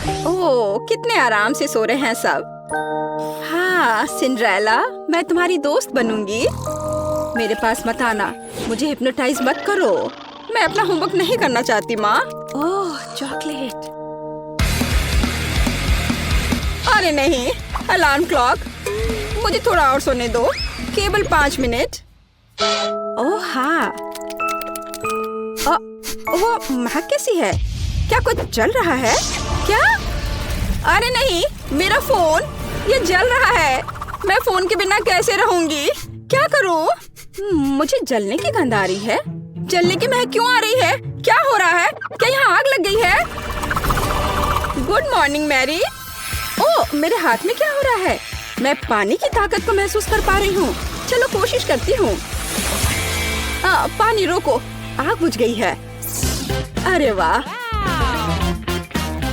ओह, कितने आराम से सो रहे हैं सब। हाँ सिंड्रेला, मैं तुम्हारी दोस्त बनूंगी। मेरे पास मत आना, मुझे हिप्नोटाइज मत करो। मैं अपना होमवर्क नहीं करना चाहती माँ। ओह चॉकलेट। अरे नहीं, अलार्म क्लॉक, मुझे थोड़ा और सोने दो, केवल 5 मिनट। ओह हाँ, वो महक कैसी है? क्या कुछ जल रहा है क्या? अरे नहीं, मेरा फोन, ये जल रहा है। मैं फोन के बिना कैसे रहूंगी? क्या करूं? मुझे जलने की गंध आ रही है। जलने की महक क्यों आ रही है? क्या हो रहा है? क्या यहाँ आग लग गई है? Good morning Mary. ओह, मेरे हाथ में क्या हो रहा है? मैं पानी की ताकत को महसूस कर पा रही हूँ। चलो कोशिश करती हूँ। पानी रोको, आग बुझ गई है। अरे वाह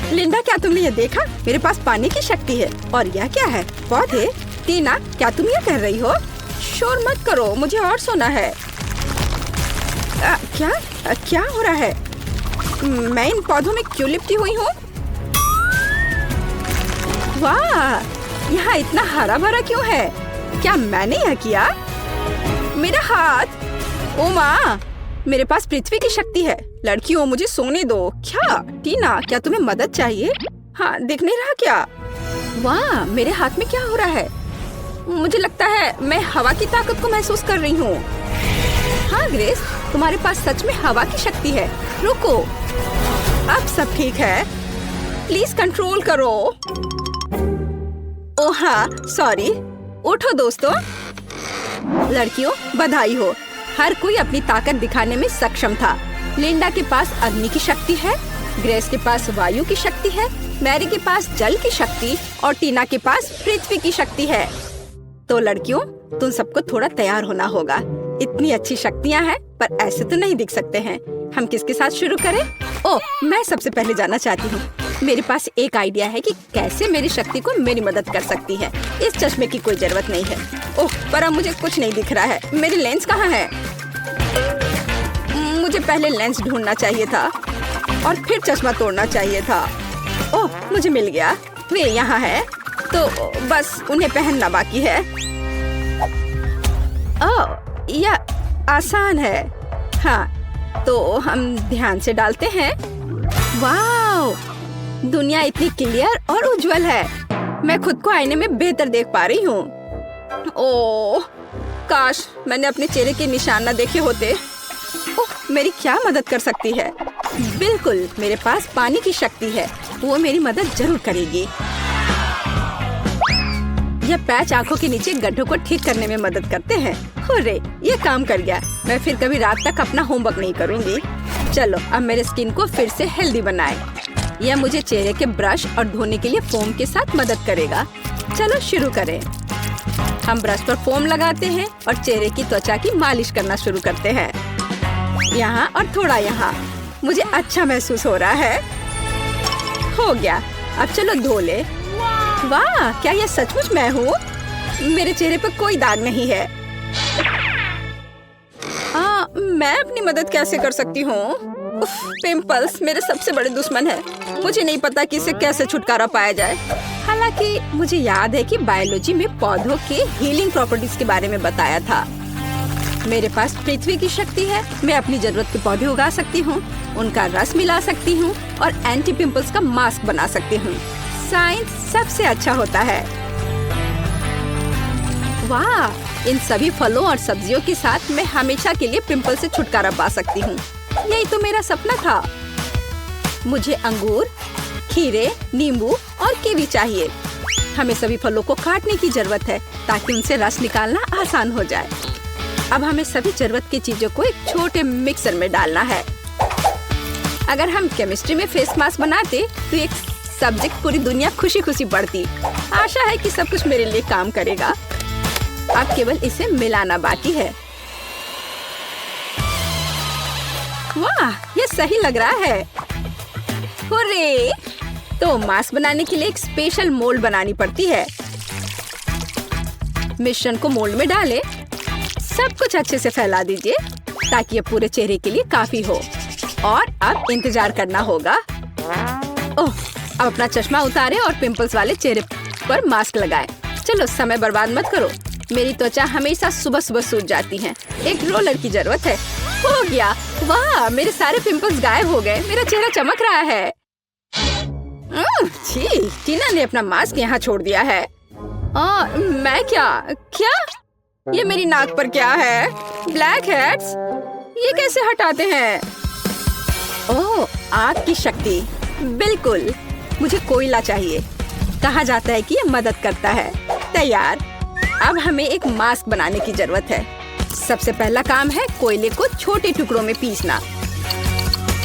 लिंडा, क्या तुमने ये देखा? मेरे पास पानी की शक्ति है। और यह क्या है? पौधे? टीना, क्या तुम ये कह रही हो? शोर मत करो, मुझे और सोना है। क्या हो रहा है? मैं इन पौधों में क्यों लिपटी हुई हूँ? वाह, यहाँ इतना हरा भरा क्यों है? क्या मैंने यह किया? मेरा हाथ! ओ माँ, मेरे पास पृथ्वी की शक्ति है। लड़कियों, मुझे सोने दो। क्या टीना, क्या तुम्हें मदद चाहिए? हाँ, दिख नहीं रहा क्या? वाह, मेरे हाथ में क्या हो रहा है? मुझे लगता है मैं हवा की ताकत को महसूस कर रही हूँ। हाँ ग्रेस, तुम्हारे पास सच में हवा की शक्ति है। रुको, अब सब ठीक है। प्लीज कंट्रोल करो। ओह हाँ, सॉरी। उठो दोस्तों। लड़कियों, बधाई हो, हर कोई अपनी ताकत दिखाने में सक्षम था। लिंडा के पास अग्नि की शक्ति है, ग्रेस के पास वायु की शक्ति है, मैरी के पास जल की शक्ति और टीना के पास पृथ्वी की शक्ति है। तो लड़कियों, तुम सबको थोड़ा तैयार होना होगा। इतनी अच्छी शक्तियाँ हैं, पर ऐसे तो नहीं दिख सकते हैं। हम किसके साथ शुरू करें? ओह, मैं सबसे पहले जाना चाहती हूँ। मेरे पास एक आइडिया है कि कैसे मेरी शक्ति को मेरी मदद कर सकती है। इस चश्मे की कोई जरूरत नहीं है। ओह, पर अब मुझे कुछ नहीं दिख रहा है। मेरी लेंस कहाँ है? मुझे पहले लेंस ढूंढना चाहिए था और फिर चश्मा तोड़ना चाहिए था। ओह, मुझे मिल गया। वे यहाँ है, तो बस उन्हें पहनना बाकी है। ओह, यह आसान है। हाँ, तो हम ध्यान से डालते हैं। वाव, दुनिया इतनी क्लियर और उज्जवल है। मैं खुद को आईने में बेहतर देख पा रही हूँ। ओह, काश मैंने अपने चेहरे के निशान न देखे होते। ओह, मेरी क्या मदद कर सकती है? बिल्कुल, मेरे पास पानी की शक्ति है, वो मेरी मदद जरूर करेगी। यह पैच आंखों के नीचे गड्ढों को ठीक करने में मदद करते हैं। हुर्रे, ये काम कर गया। मैं फिर कभी रात तक अपना होमवर्क नहीं करूँगी। चलो, अब मेरे स्किन को फिर से हेल्दी बनाए। यह मुझे चेहरे के ब्रश और धोने के लिए फोम के साथ मदद करेगा। चलो शुरू करें। हम ब्रश पर फोम लगाते हैं और चेहरे की त्वचा की मालिश करना शुरू करते हैं। यहाँ और थोड़ा यहाँ। मुझे अच्छा महसूस हो रहा है। हो गया, अब चलो धो ले। वाह, क्या यह सचमुच मैं हूँ? मेरे चेहरे पर कोई दाग नहीं है। मैं अपनी मदद कैसे कर सकती हूँ? पिंपल्स मेरे सबसे बड़े दुश्मन है। मुझे नहीं पता कि इससे कैसे छुटकारा पाया जाए। हालांकि मुझे याद है कि बायोलॉजी में पौधों के हीलिंग प्रॉपर्टीज के बारे में बताया था। मेरे पास पृथ्वी की शक्ति है। मैं अपनी जरूरत के पौधे उगा सकती हूँ, उनका रस मिला सकती हूँ और एंटी पिंपल्स का मास्क बना सकती हूँ। साइंस सबसे अच्छा होता है। वाह, इन सभी फलों और सब्जियों के साथ मैं हमेशा के लिए पिंपल से छुटकारा पा सकती हूँ। यही तो मेरा सपना था। मुझे अंगूर, खीरे, नींबू और कीवी चाहिए। हमें सभी फलों को काटने की जरूरत है ताकि उनसे रस निकालना आसान हो जाए। अब हमें सभी जरूरत की चीजों को एक छोटे मिक्सर में डालना है। अगर हम केमिस्ट्री में फेस मास्क बनाते तो एक सब्जेक्ट पूरी दुनिया खुशी खुशी बढ़ती। आशा है कि सब कुछ मेरे लिए काम करेगा। अब केवल इसे मिलाना बाकी है। वाह, ये सही लग रहा है। हुर्रे! तो मास्क बनाने के लिए एक स्पेशल मोल्ड बनानी पड़ती है। मिश्रण को मोल्ड में डालें। सब कुछ अच्छे से फैला दीजिए ताकि ये पूरे चेहरे के लिए काफी हो। और अब इंतजार करना होगा। ओह, अब अपना चश्मा उतारे और पिंपल्स वाले चेहरे पर मास्क लगाए। चलो समय बर्बाद मत करो। मेरी त्वचा हमेशा सुबह सुबह सूज जाती है। एक रोलर की जरूरत है। हो गया। वाह, मेरे सारे पिंपल्स गायब हो गए। मेरा चेहरा चमक रहा है। छी, टीना ने अपना मास्क यहाँ छोड़ दिया है। मैं क्या? ये मेरी नाक पर क्या है? Black heads? ये कैसे हटाते हैं? ओह, आग की शक्ति। बिल्कुल, मुझे कोयला चाहिए। कहा जाता है कि ये मदद करता है। तैयार। अब हमें एक मास्क बनाने की जरूरत है। सबसे पहला काम है कोयले को छोटे टुकड़ों में पीसना।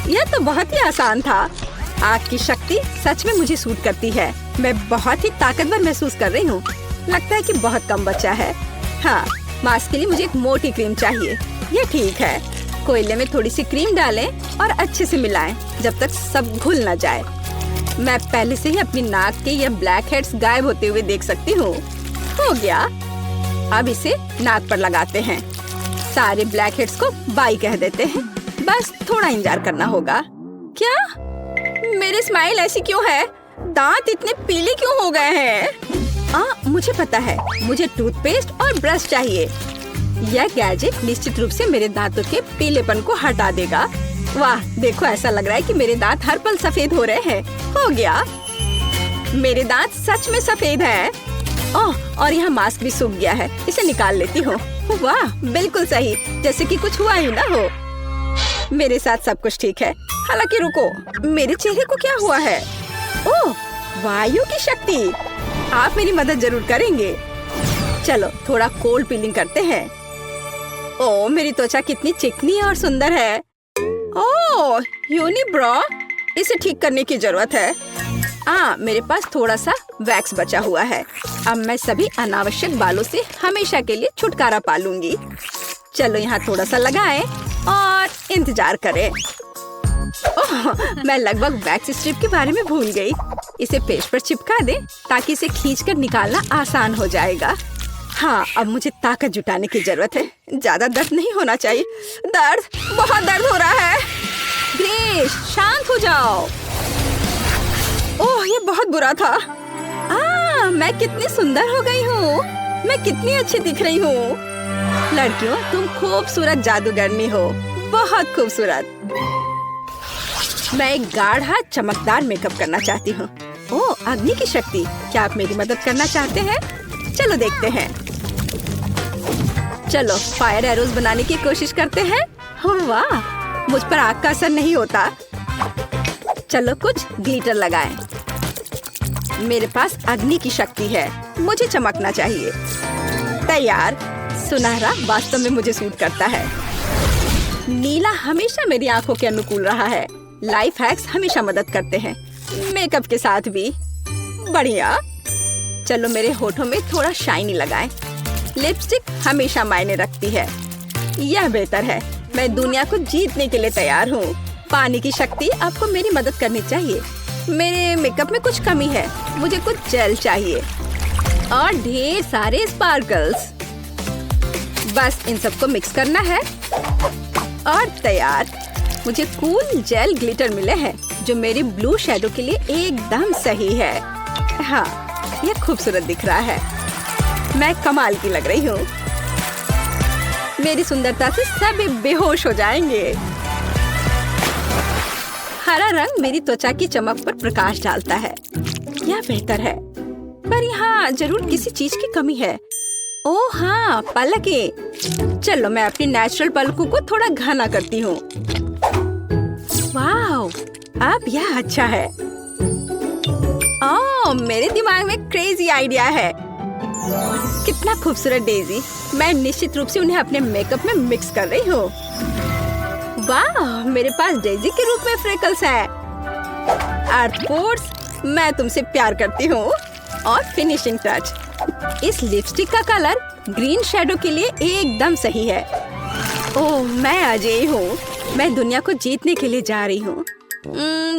यह तो बहुत ही आसान था। आग की शक्ति सच में मुझे सूट करती है। मैं बहुत ही ताकतवर महसूस कर रही हूँ। लगता है कि बहुत कम बचा है। हाँ, मास्क के लिए मुझे एक मोटी क्रीम चाहिए। ये ठीक है। कोयले में थोड़ी सी क्रीम डालें और अच्छे से मिलाएं जब तक सब घुल न जाए। मैं पहले से ही अपनी नाक के ये ब्लैक हेड्स गायब होते हुए देख सकती हूँ। हो गया। अब इसे नाक पर लगाते हैं। सारे ब्लैक हेड्स को बाय कह देते हैं। बस थोड़ा इंतजार करना होगा। क्या? मेरी स्माइल ऐसी क्यों है? दांत इतने पीले क्यों हो गए हैं? मुझे पता है। मुझे टूथपेस्ट और ब्रश चाहिए। यह गैजेट निश्चित रूप से मेरे दांतों के पीलेपन को हटा देगा। वाह, देखो, ऐसा लग रहा है कि मेरे दांत हर पल सफेद हो रहे हैं। हो गया। मेरे दांत सच में सफेद हैं। ओह, और यहाँ मास्क भी सूख गया है। इसे निकाल लेती हूँ। वाह, बिल्कुल सही, जैसे कि कुछ हुआ ही ना हो। मेरे साथ सब कुछ ठीक है। हालांकि रुको, मेरे चेहरे को क्या हुआ है? ओह, वायु की शक्ति। आप मेरी मदद जरूर करेंगे। चलो थोड़ा कोल्ड पीलिंग करते हैं। ओह, मेरी त्वचा कितनी चिकनी और सुंदर है। ओह, यूनिब्रो, इसे ठीक करने की जरूरत है। मेरे पास थोड़ा सा वैक्स बचा हुआ है। अब मैं सभी अनावश्यक बालों से हमेशा के लिए छुटकारा पा लूंगी। चलो यहाँ थोड़ा सा लगाएं और इंतजार करें। ओह, मैं लगभग वैक्स स्ट्रिप के बारे में भूल गई। इसे पेज पर चिपका दें ताकि इसे खींचकर निकालना आसान हो जाएगा। हाँ, अब मुझे ताकत जुटाने की जरूरत है। ज्यादा दर्द नहीं होना चाहिए। बहुत दर्द हो रहा है। ग्रेस, शांत हो जाओ। ओह, ये बहुत बुरा था। मैं कितनी सुंदर हो गई हूँ। मैं कितनी अच्छी दिख रही हूँ। लड़कियों, तुम खूबसूरत जादूगरनी हो। बहुत खूबसूरत। मैं एक गाढ़ा चमकदार मेकअप करना चाहती हूँ। ओह, अग्नि की शक्ति। क्या आप मेरी मदद करना चाहते हैं? चलो देखते हैं। चलो फायर एरोज बनाने की कोशिश करते हैं। वाह, मुझ पर आग का असर नहीं होता। चलो कुछ ग्लिटर लगाएं। मेरे पास अग्नि की शक्ति है। मुझे चमकना चाहिए। तैयार। सुनहरा वास्तव में मुझे सूट करता है। नीला हमेशा मेरी आंखों के अनुकूल रहा है। लाइफ हैक्स हमेशा मदद करते हैं, मेकअप के साथ भी। बढ़िया। चलो मेरे होठों में थोड़ा शाइनी लगाएं। लिपस्टिक हमेशा मायने रखती है। यह बेहतर है। मैं दुनिया को जीतने के लिए तैयार हूँ। पानी की शक्ति आपको मेरी मदद करनी चाहिए। मेरे मेकअप में कुछ कमी है। मुझे कुछ जेल चाहिए और ढेर सारे स्पार्कल्स। बस इन सबको मिक्स करना है और तैयार। मुझे कूल जेल ग्लिटर मिले हैं जो मेरी ब्लू शैडो के लिए एकदम सही है। हाँ, ये खूबसूरत दिख रहा है। मैं कमाल की लग रही हूँ। मेरी सुंदरता से सभी बेहोश हो जाएंगे। हरा रंग मेरी त्वचा की चमक पर प्रकाश डालता है। यह बेहतर है, पर यहाँ जरूर किसी चीज की कमी है। ओह हाँ, पलकें। चलो मैं अपनी नेचुरल पलकों को थोड़ा घना करती हूँ। वाह, अब यह अच्छा है। ओह, मेरे दिमाग में क्रेजी आइडिया है। कितना खूबसूरत डेजी। मैं निश्चित रूप से उन्हें अपने मेकअप में मिक्स कर रही हूँ। वाह, मेरे पास डेजी के रूप में फ्रेकल्स हैं। अर्थ फोर्स, मैं तुमसे प्यार करती हूँ। और फिनिशिंग टच, इस लिपस्टिक का कलर ग्रीन शैडो के लिए एकदम सही है। ओह, मैं अजय हूँ। मैं दुनिया को जीतने के लिए जा रही हूँ।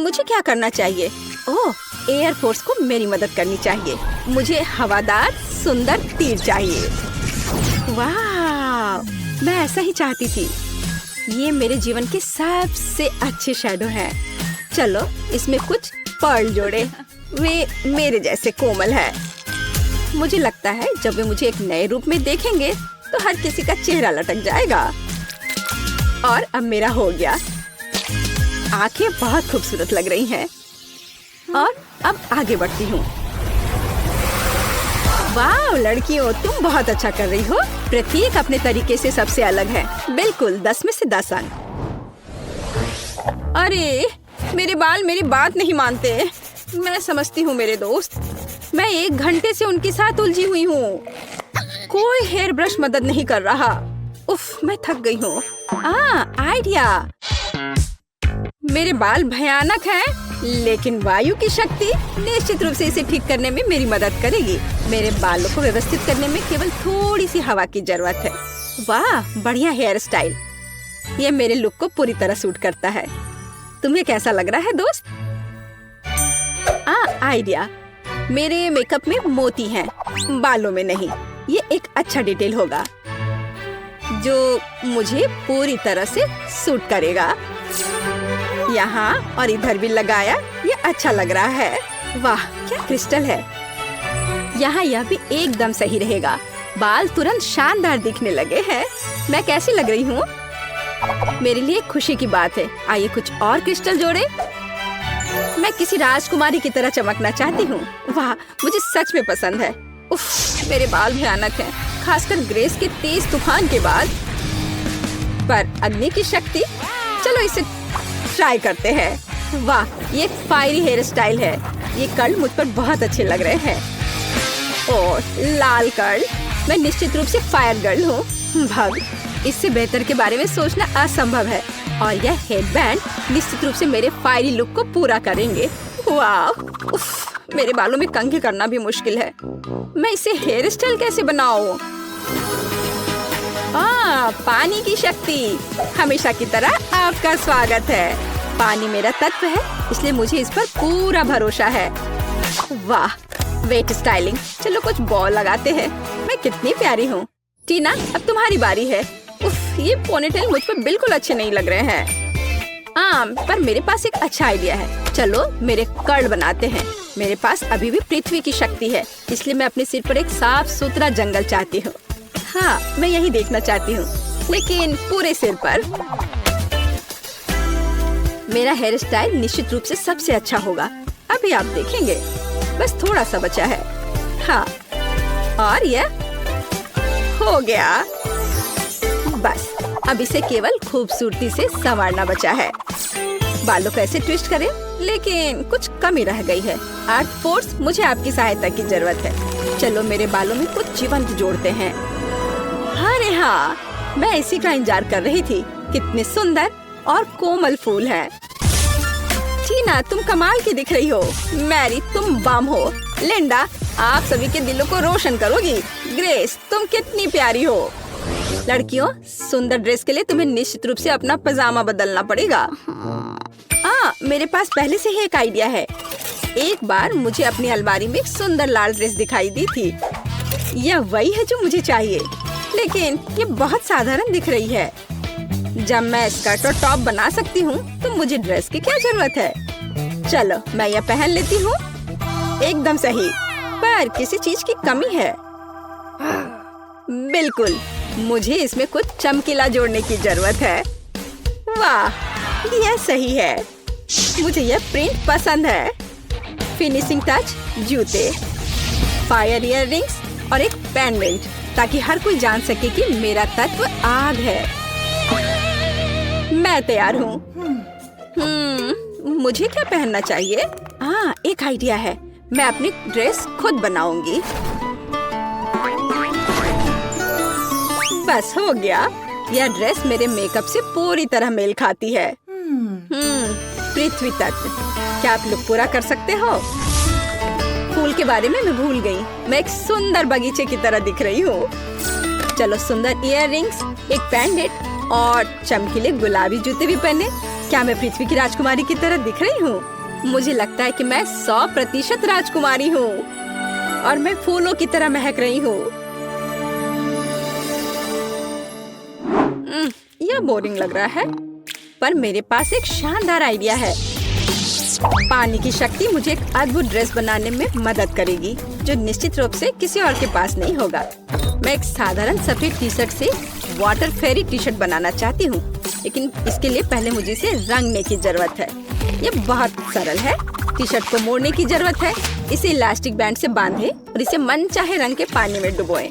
मुझे क्या करना चाहिए? ओह, एयर फोर्स को मेरी मदद करनी चाहिए। मुझे हवादार सुंदर तीर चाहिए। वाह, मैं ऐसा ही चाहती थी। ये मेरे जीवन के सबसे अच्छे शैडो हैं। चलो इसमें कुछ पर्ल जोड़े। वे मेरे जैसे कोमल है। मुझे लगता है जब वे मुझे एक नए रूप में देखेंगे तो हर किसी का चेहरा लटक जाएगा। और अब मेरा हो गया। आंखें बहुत खूबसूरत लग रही हैं। और अब आगे बढ़ती हूँ। वाह लड़कियों, तुम बहुत अच्छा कर रही हो। प्रत्येक अपने तरीके से सबसे अलग है। बिल्कुल 10 में से 10 अंक। अरे मेरे बाल मेरी बात नहीं मानते। मैं समझती हूँ मेरे दोस्त, मैं 1 घंटे से उनके साथ उलझी हुई हूँ। कोई हेयर ब्रश मदद नहीं कर रहा। उफ, मैं थक गई हूँ। आइडिया। मेरे बाल भयानक हैं, लेकिन वायु की शक्ति निश्चित रूप से इसे ठीक करने में मेरी मदद करेगी। मेरे बालों को व्यवस्थित करने में केवल थोड़ी सी हवा की जरूरत है। वाह बढ़िया हेयर स्टाइल। ये मेरे लुक को पूरी तरह सूट करता है। तुम्हें कैसा लग रहा है दोस्त? आइडिया। मेरे मेकअप में मोती हैं, बालों में नहीं। ये एक अच्छा डिटेल होगा जो मुझे पूरी तरह से सूट करेगा। यहाँ और इधर भी लगाया, ये अच्छा लग रहा है। वाह क्या क्रिस्टल है। यहाँ यह भी एकदम सही रहेगा। बाल तुरंत शानदार दिखने लगे हैं। मैं कैसी लग रही हूँ? मेरे लिए खुशी की बात है। आइए कुछ और क्रिस्टल जोड़े। मैं किसी राजकुमारी की तरह चमकना चाहती हूँ। वाह मुझे सच में पसंद है। उफ, मेरे बाल भयानक हैं, खासकर ग्रेस के तेज तूफान के बाद। पर अग्नि की शक्ति, चलो इसे ट्राई करते हैं। वाह ये फायरी हेयर स्टाइल है। ये कर्ल मुझ पर बहुत अच्छे लग रहे हैं। और लाल कर्ल, मैं निश्चित रूप से फायर गर्ल हूँ। भग, इससे बेहतर के बारे में सोचना असंभव है। और यह हेडबैंड निश्चित रूप से मेरे फायरी लुक को पूरा करेंगे। वाह, उफ, मेरे बालों में कंघी करना भी मुश्किल है। मैं इसे हेयर स्टाइल कैसे बनाऊं? पानी की शक्ति, हमेशा की तरह आपका स्वागत है। पानी मेरा तत्व है, इसलिए मुझे इस पर पूरा भरोसा है। वाह वेट स्टाइलिंग। चलो कुछ बॉल लगाते हैं। मैं कितनी प्यारी हूँ। टीना अब तुम्हारी बारी है। उफ, ये पोनीटेल मुझ पर बिल्कुल अच्छे नहीं लग रहे हैं। पर मेरे पास एक अच्छा आइडिया है। चलो मेरे कर्ल बनाते हैं। मेरे पास अभी भी पृथ्वी की शक्ति है, इसलिए मैं अपने सिर पर एक साफ सुथरा जंगल चाहती हूँ। हाँ मैं यही देखना चाहती हूँ, लेकिन पूरे सिर पर। मेरा हेयर स्टाइल निश्चित रूप से सबसे अच्छा होगा। अभी आप देखेंगे। बस थोड़ा सा बचा है। हाँ और यह हो गया। बस अब इसे केवल खूबसूरती से संवारना बचा है। बालों को ऐसे ट्विस्ट करें, लेकिन कुछ कमी रह गई है। आर्ट फोर्स, मुझे आपकी सहायता की जरूरत है। चलो मेरे बालों में कुछ जीवंत जोड़ते हैं। अरे हाँ, मैं इसी का इंतजार कर रही थी। कितने सुंदर और कोमल फूल हैं। टीना तुम कमाल की दिख रही हो। मैरी तुम बम हो। लिंडा आप सभी के दिलों को रोशन करोगी। ग्रेस तुम कितनी प्यारी हो। लड़कियों, सुंदर ड्रेस के लिए तुम्हें निश्चित रूप से अपना पजामा बदलना पड़ेगा। मेरे पास पहले से ही एक आइडिया है। एक बार मुझे अपनी अलमारी में एक सुंदर लाल ड्रेस दिखाई दी थी। यह वही है जो मुझे चाहिए, लेकिन ये बहुत साधारण दिख रही है। जब मैं स्कर्ट और टॉप बना सकती हूँ, तो मुझे ड्रेस की क्या जरूरत है। चलो मैं यह पहन लेती हूँ। एकदम सही, पर किसी चीज की कमी है। बिल्कुल, मुझे इसमें कुछ चमकीला जोड़ने की जरूरत है। वाह यह सही है। मुझे यह प्रिंट पसंद है। फिनिशिंग टच, जूते, फायर इयर रिंग्स और एक पेंडेंट, ताकि हर कोई जान सके कि मेरा तत्व आग है। मैं तैयार हूँ। मुझे क्या पहनना चाहिए? एक आइडिया है। मैं अपनी ड्रेस खुद बनाऊंगी। बस हो गया। यह ड्रेस मेरे मेकअप से पूरी तरह मेल खाती है। पृथ्वी तत्व, क्या आप लुक पूरा कर सकते हो? फूल के बारे में मैं भूल गई। मैं एक सुंदर बगीचे की तरह दिख रही हूँ। चलो सुंदर इयर रिंग्स, एक पेंडेंट और चमकीले गुलाबी जूते भी पहने। क्या मैं पृथ्वी की राजकुमारी की तरह दिख रही हूँ? मुझे लगता है कि मैं 100% राजकुमारी हूँ और मैं फूलों की तरह महक रही हूँ। यह बोरिंग लग रहा है, पर मेरे पास एक शानदार आइडिया है। पानी की शक्ति मुझे एक अद्भुत ड्रेस बनाने में मदद करेगी, जो निश्चित रूप से किसी और के पास नहीं होगा। मैं एक साधारण सफेद टी शर्ट से वाटर फेरी टी शर्ट बनाना चाहती हूँ, लेकिन इसके लिए पहले मुझे इसे रंगने की जरूरत है। ये बहुत सरल है। टी शर्ट को मोड़ने की जरूरत है, इसे इलास्टिक बैंड से बांधे और इसे मनचाहे रंग के पानी में डुबोएं।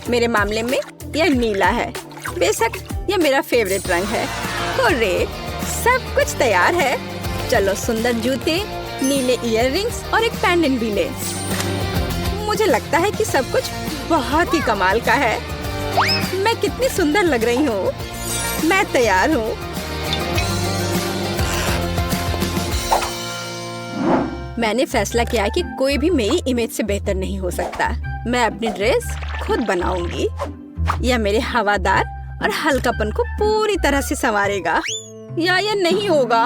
मेरे मामले में यह नीला है, बेशक यह मेरा फेवरेट रंग है। हुर्रे, सब कुछ तैयार है। चलो सुंदर जूते, नीले इयररिंग्स और एक पेंडेंट भी ले। मुझे लगता है कि सब कुछ बहुत ही कमाल का है। मैं कितनी सुंदर लग रही हूँ। मैं तैयार हूँ। मैंने फैसला किया कि कोई भी मेरी इमेज से बेहतर नहीं हो सकता। मैं अपनी ड्रेस खुद बनाऊंगी। यह मेरे हवादार और हल्कापन को पूरी तरह से संवारेगा। या यह नहीं होगा।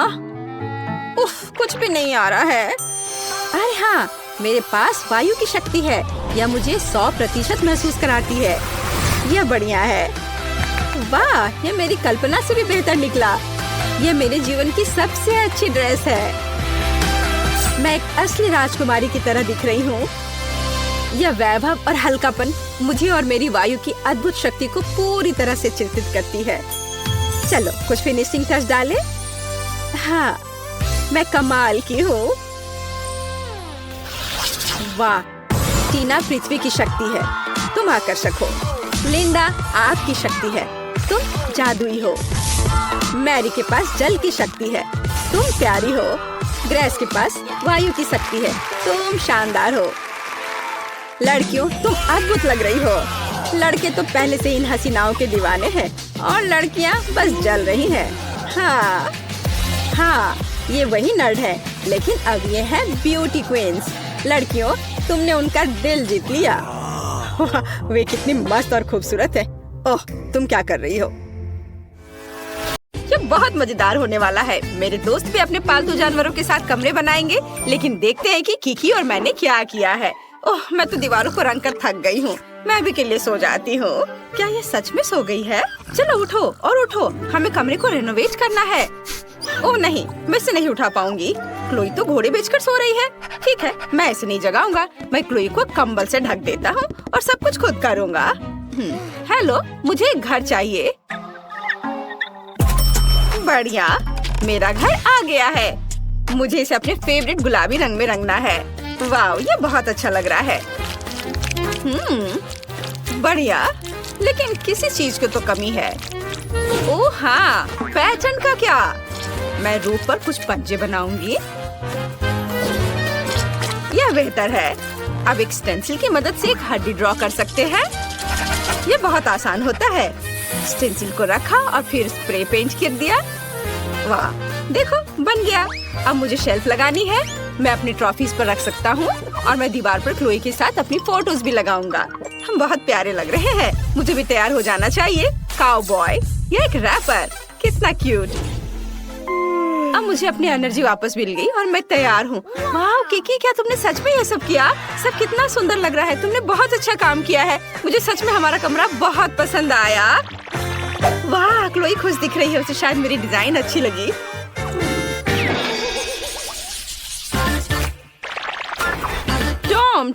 उफ, कुछ भी नहीं आ रहा है। अरे हाँ, मेरे पास वायु की शक्ति है। यह मुझे 100% महसूस कराती है। यह बढ़िया है। वाह, यह मेरी कल्पना से भी बेहतर निकला। यह मेरे जीवन की सबसे अच्छी ड्रेस है। मैं एक असली राजकुमारी की तरह दिख रही हूँ। यह वैभव और हल्कापन मुझे और मेरी वायु की अद्भुत शक्ति को पूरी तरह से चिंतित करती है। चलो कुछ फिनिशिंग टच डालें। हाँ, मैं कमाल की हूँ। वाह, टीना पृथ्वी की शक्ति है, तुम आकर्षक हो। लिंडा आग की शक्ति है, तुम जादुई हो। मैरी के पास जल की शक्ति है, तुम प्यारी हो। ग्रेस के पास वायु की शक्ति है, तुम शानदार हो। लड़कियों, तुम अद्भुत लग रही हो। लड़के तो पहले से इन हसीनाओं के दीवाने हैं और लड़कियां बस जल रही हैं। हाँ, ये वही नर्ड है, लेकिन अब ये है ब्यूटी क्वींस। लड़कियों, तुमने उनका दिल जीत लिया। वे कितनी मस्त और खूबसूरत है। ओह, तुम क्या कर रही हो? ये बहुत मजेदार होने वाला है। मेरे दोस्त भी अपने पालतू जानवरों के साथ कमरे बनाएंगे, लेकिन देखते हैं कि किकी और मैंने क्या किया है। ओह, मैं तो दीवारों को रंग कर थक गई हूँ। मैं अभी के लिए सो जाती हूँ। क्या ये सच में सो गई है? चलो उठो और उठो, हमें कमरे को रेनोवेट करना है। ओह नहीं, मैं इसे नहीं उठा पाऊंगी। क्लोई तो घोड़े बेचकर सो रही है। ठीक है, मैं इसे नहीं जगाऊंगा। मैं क्लोई को कंबल से ढक देता हूँ और सब कुछ खुद करूँगा। हेलो, मुझे एक घर चाहिए। बढ़िया, मेरा घर आ गया है। मुझे इसे अपने फेवरेट गुलाबी रंग में रंगना है। वाह, ये बहुत अच्छा लग रहा है। बढ़िया, लेकिन किसी चीज की तो कमी है। ओह हाँ, पैटर्न का क्या? मैं रूफ पर कुछ पंजे बनाऊंगी। यह बेहतर है। अब एक स्टेंसिल की मदद से एक हड्डी ड्रॉ कर सकते हैं। यह बहुत आसान होता है। स्टेंसिल को रखा और फिर स्प्रे पेंट कर दिया। वाह, देखो बन गया। अब मुझे शेल्फ लगानी है। मैं अपनी ट्रॉफीज पर रख सकता हूँ और मैं दीवार पर क्लोई के साथ अपनी फोटोज भी लगाऊंगा। हम बहुत प्यारे लग रहे हैं। मुझे भी तैयार हो जाना चाहिए। काउबॉय, ये एक रैपर, कितना क्यूट। अब मुझे अपनी एनर्जी वापस मिल गई और मैं तैयार हूँ। वाह किकी, क्या तुमने सच में ये सब किया? सब कितना सुंदर लग रहा है। तुमने बहुत अच्छा काम किया है। मुझे सच में हमारा कमरा बहुत पसंद आया। वाह, क्लोई खुश दिख रही है। उसे शायद मेरी डिजाइन अच्छी लगी।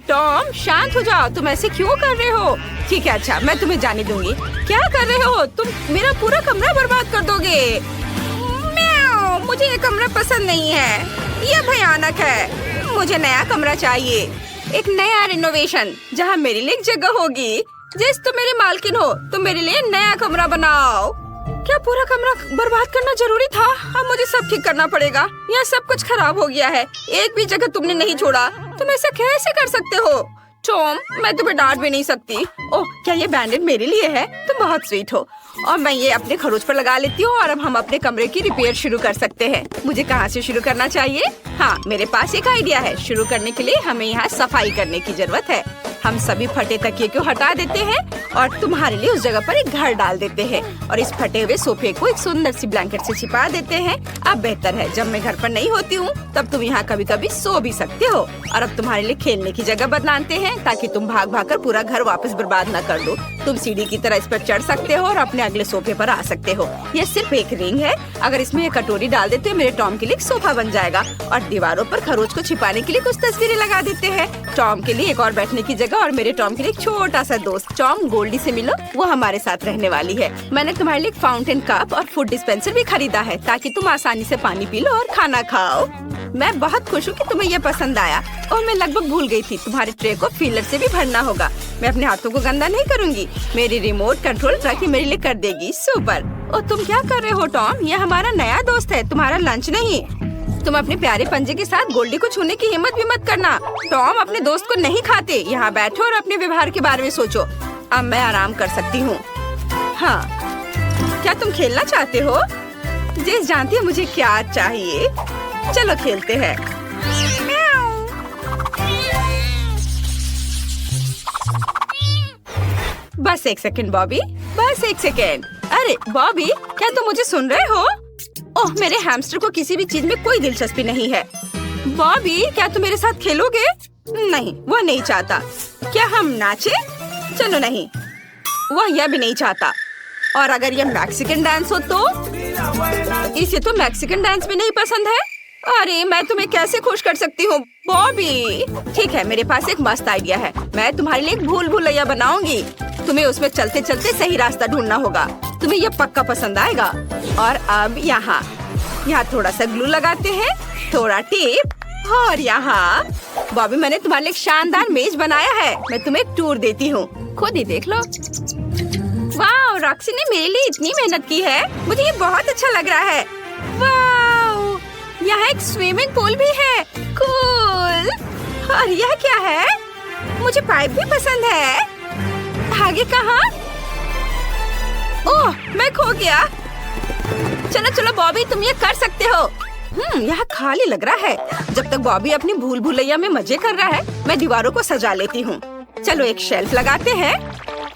टॉम, शांत हो जाओ। तुम ऐसे क्यों कर रहे हो? ठीक है, अच्छा, मैं तुम्हें जाने दूंगी। क्या कर रहे हो तुम? मेरा पूरा कमरा बर्बाद कर दोगे। म्याऊ, मुझे ये कमरा पसंद नहीं है। ये भयानक है। मुझे नया कमरा चाहिए। एक नया रिनोवेशन जहाँ मेरे लिए एक जगह होगी। जिस तुम मेरी मालकिन हो, तुम मेरे लिए नया कमरा बनाओ। क्या पूरा कमरा बर्बाद करना जरूरी था? अब मुझे सब ठीक करना पड़ेगा। यहाँ सब कुछ खराब हो गया है। एक भी जगह तुमने नहीं छोड़ा। तुम ऐसा कैसे कर सकते हो? टॉम, मैं तुम्हें डांट भी नहीं सकती। ओह, क्या ये बैंडेड मेरे लिए है? तुम बहुत स्वीट हो। और मैं ये अपने खरोच पर लगा लेती हूँ और अब हम अपने कमरे की रिपेयर शुरू कर सकते हैं। मुझे कहाँ से शुरू करना चाहिए? हाँ, मेरे पास एक आइडिया है। शुरू करने के लिए हमें यहाँ सफाई करने की जरूरत है। हम सभी फटे तकिए को हटा देते हैं और तुम्हारे लिए उस जगह पर एक घर डाल देते हैं और इस फटे हुए सोफे को एक सुंदर सी ब्लैंकेट से छिपा देते हैं। अब बेहतर है, जब मैं घर पर नहीं होती हूँ तब तुम यहाँ कभी कभी सो भी सकते हो। और अब तुम्हारे लिए खेलने की जगह बनाते हैं ताकि तुम भाग भाग कर पूरा घर वापस बर्बाद न कर दो। तुम सीढ़ी की तरह इस पर चढ़ सकते हो और अपने अगले सोफे पर आ सकते हो। ये सिर्फ एक रिंग है। अगर इसमें ये कटोरी डाल देते हो मेरे टॉम के लिए एक सोफा बन जाएगा। और दीवारों पर खरोच को छिपाने के लिए कुछ तस्वीरें लगा देते हैं। टॉम के लिए एक और बैठने की जगह और मेरे टॉम के लिए एक छोटा सा दोस्त। टॉम, गोल्डी से मिलो, वो हमारे साथ रहने वाली है। मैंने तुम्हारे लिए एक फाउंटेन कप और फूड डिस्पेंसर भी खरीदा है ताकि तुम आसानी से पानी पी लो और खाना खाओ। मैं बहुत खुश हूँ कि तुम्हें ये पसंद आया और मैं लगभग भूल गई थी, तुम्हारे ट्रे को फीलर से भी भरना होगा। मैं अपने हाथों को गंदा नहीं करूँगी। मेरी रिमोट कंट्रोल ट्रक मेरे लिए कर देगी। सुपर। और तुम क्या कर रहे हो टॉम? ये हमारा नया दोस्त है, तुम्हारा लंच नहीं। तुम अपने प्यारे पंजे के साथ गोल्डी को छूने की हिम्मत भी मत करना। टॉम अपने दोस्त को नहीं खाते। यहाँ बैठो और अपने व्यवहार के बारे में सोचो। अब मैं आराम कर सकती हूँ। हाँ, क्या तुम खेलना चाहते हो? जेस जानती है मुझे क्या चाहिए। चलो खेलते हैं। बस एक सेकंड बॉबी, बस एक सेकंड। अरे बॉबी, क्या तुम मुझे सुन रहे हो? ओह, मेरे हैमस्टर को किसी भी चीज में कोई दिलचस्पी नहीं है। बॉबी, क्या तुम मेरे साथ खेलोगे? नहीं, वह नहीं चाहता। क्या हम नाचे? चलो नहीं, वह यह भी नहीं चाहता। और अगर यह मैक्सिकन डांस हो तो? इसे तो मैक्सिकन डांस भी नहीं पसंद है। अरे मैं तुम्हें कैसे खुश कर सकती हूँ बॉबी? ठीक है, मेरे पास एक मस्त आइडिया है। मैं तुम्हारे लिए एक भूल भुलैया बनाऊंगी। तुम्हें उसमें चलते चलते सही रास्ता ढूंढना होगा। तुम्हें यह पक्का पसंद आएगा। और अब यहाँ थोड़ा सा ग्लू लगाते हैं, थोड़ा टेप और यहाँ। बॉबी, मैंने तुम्हारे लिए एक शानदार मेज बनाया है। मैं तुम्हें एक टूर देती हूँ, खुद ही देख लो। वाह, रॉक्सी ने मेरे लिए इतनी मेहनत की है। मुझे ये बहुत अच्छा लग रहा है। वाह, यहाँ एक स्विमिंग पूल भी है। कूल। और यह क्या है? मुझे पाइप भी पसंद है। आगे कहाँ? ओह, मैं खो गया। चलो चलो बॉबी, तुम ये कर सकते हो। यहाँ खाली लग रहा है। जब तक बॉबी अपनी भूल भुलैया में मजे कर रहा है, मैं दीवारों को सजा लेती हूँ। चलो एक शेल्फ लगाते हैं।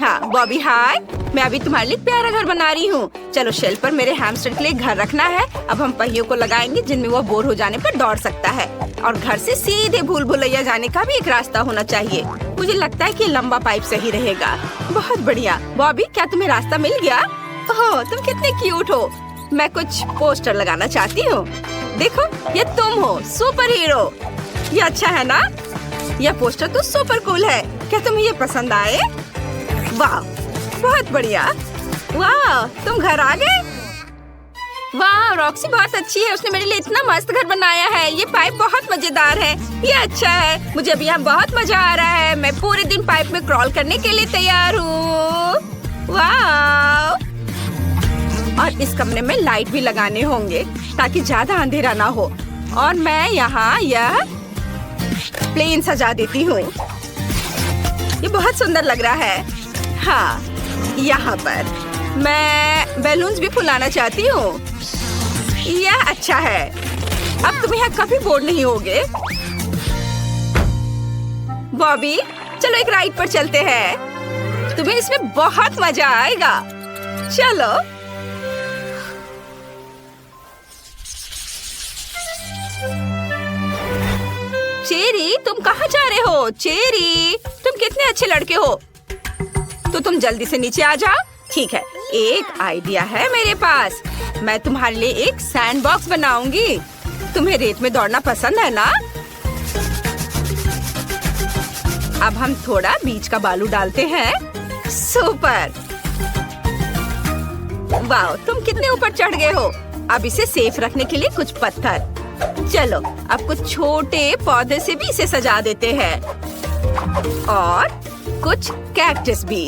हाँ बॉबी, हाय। मैं अभी तुम्हारे लिए प्यारा घर बना रही हूँ। चलो शेल्फ पर मेरे हैमस्टर के लिए घर रखना है। अब हम पहियों को लगाएंगे जिनमें वो बोर हो जाने पर दौड़ सकता है। और घर से सीधे भूल भुलैया जाने का भी एक रास्ता होना चाहिए। मुझे लगता है कि लंबा पाइप सही रहेगा। बहुत बढ़िया। बॉबी, क्या तुम्हें रास्ता मिल गया? ओह, तुम कितने क्यूट हो। मैं कुछ पोस्टर लगाना चाहती हूँ। देखो, ये तुम हो, सुपर हीरो। ये अच्छा है ना? यह पोस्टर तो सुपर कूल है। क्या तुम्हें ये पसंद आए? वाह, बहुत बढ़िया। वाह, तुम घर आ गए? वाह, रॉक्सी बहुत अच्छी है। उसने मेरे लिए इतना मस्त घर बनाया है। ये पाइप बहुत मजेदार है। ये अच्छा है। मुझे अभी यहाँ बहुत मजा आ रहा है। मैं पूरे दिन पाइप में क्रॉल करने के लिए तैयार हूँ। वाह। और इस कमरे में लाइट भी लगाने होंगे ताकि ज्यादा अंधेरा ना हो। और मैं यहाँ यह प्लेन सजा देती हूँ। ये बहुत सुंदर लग रहा है। हाँ, यहाँ पर मैं बैलून्स भी फुलाना चाहती हूँ। यह अच्छा है। अब तुम यहाँ कभी बोर नहीं होगे। बॉबी, चलो एक राइड पर चलते हैं। तुम्हें इसमें बहुत मजा आएगा। चलो। चेरी, तुम कहाँ जा रहे हो? चेरी, तुम कितने अच्छे लड़के हो। तो तुम जल्दी से नीचे आ जाओ। ठीक है, एक आइडिया है मेरे पास। मैं तुम्हारे लिए एक सैंड बॉक्स बनाऊंगी। तुम्हें रेत में दौड़ना पसंद है ना? अब हम थोड़ा बीच का बालू डालते हैं। सुपर। वाह, तुम कितने ऊपर चढ़ गए हो। अब इसे सेफ रखने के लिए कुछ पत्थर। चलो अब कुछ छोटे पौधे से भी इसे सजा देते हैं और कुछ कैक्टस भी।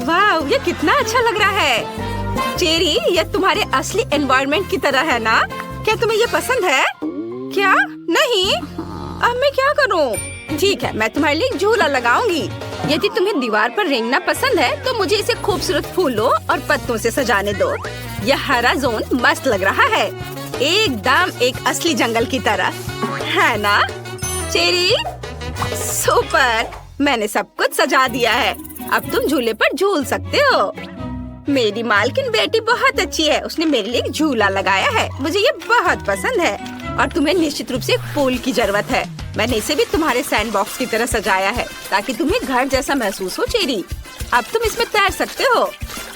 वाह, ये कितना अच्छा लग रहा है। चेरी, ये तुम्हारे असली एनवायरनमेंट की तरह है ना? क्या तुम्हें ये पसंद है? क्या नहीं? अब मैं क्या करूं? ठीक है, मैं तुम्हारे लिए एक झूला लगाऊंगी। यदि तुम्हें दीवार पर रेंगना पसंद है तो मुझे इसे खूबसूरत फूलों और पत्तों से सजाने दो। यह हरा जोन मस्त लग रहा है, एकदम एक असली जंगल की तरह, है ना? Cherry, super. मैंने सब कुछ सजा दिया है। अब तुम झूले पर झूल सकते हो। मेरी मालकिन बेटी बहुत अच्छी है। उसने मेरे लिए एक झूला लगाया है। मुझे ये बहुत पसंद है। और तुम्हें निश्चित रूप से एक पूल की जरूरत है। मैंने इसे भी तुम्हारे सैंडबॉक्स की तरह सजाया है ताकि तुम्हें घर जैसा महसूस हो। चेरी, अब तुम इसमें तैर सकते हो।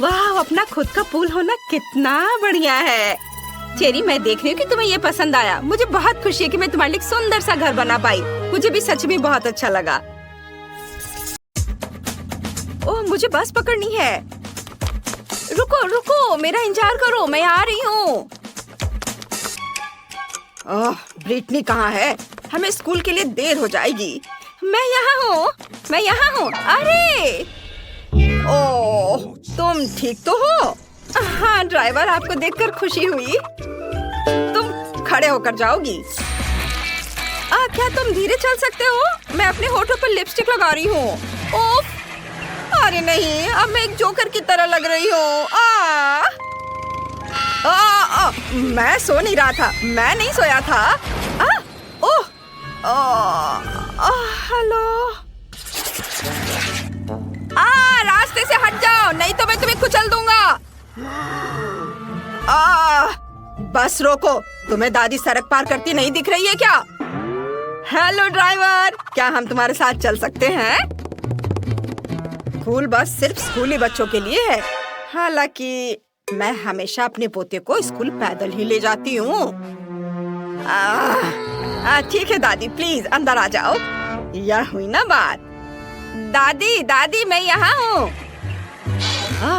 वाह, अपना खुद का पूल होना कितना बढ़िया है। चेरी, मैं देख रही हूँ कि तुम्हें ये पसंद आया। मुझे बहुत खुशी है कि मैं तुम्हारे लिए एक सुंदर सा घर बना पाई। मुझे भी सच में बहुत अच्छा लगा। ओह, मुझे बस पकड़नी है। रुको रुको, मेरा इंतजार करो, मैं आ रही हूँ। ओह, ब्रिटनी कहाँ है? हमें स्कूल के लिए देर हो जाएगी। मैं यहाँ हूँ, मैं यहाँ हूँ। अरे, ओह, तुम ठीक तो हो? हाँ ड्राइवर, आपको देखकर खुशी हुई। तुम खड़े होकर जाओगी। क्या तुम धीरे चल सकते हो? मैं अपने होठों पर लिपस्टिक लगा रही हूँ। ओह, अरे नहीं, अब मैं एक जोकर की तरह लग रही हूँ। मैं सो नहीं रहा था। मैं नहीं सोया था। ओह, हेलो। रास्ते से हट जाओ, नहीं तो मैं तुम्हें कुचल दूंगा। बस रोको। तुम्हें दादी सड़क पार करती नहीं दिख रही है क्या? हेलो ड्राइवर, क्या हम तुम्हारे साथ चल सकते हैं? स्कूल बस सिर्फ स्कूली बच्चों के लिए है। हालांकि मैं हमेशा अपने पोते को स्कूल पैदल ही ले जाती हूँ। ठीक है दादी, प्लीज अंदर आ जाओ। यह हुई ना बात। दादी दादी, मैं यहाँ हूँ।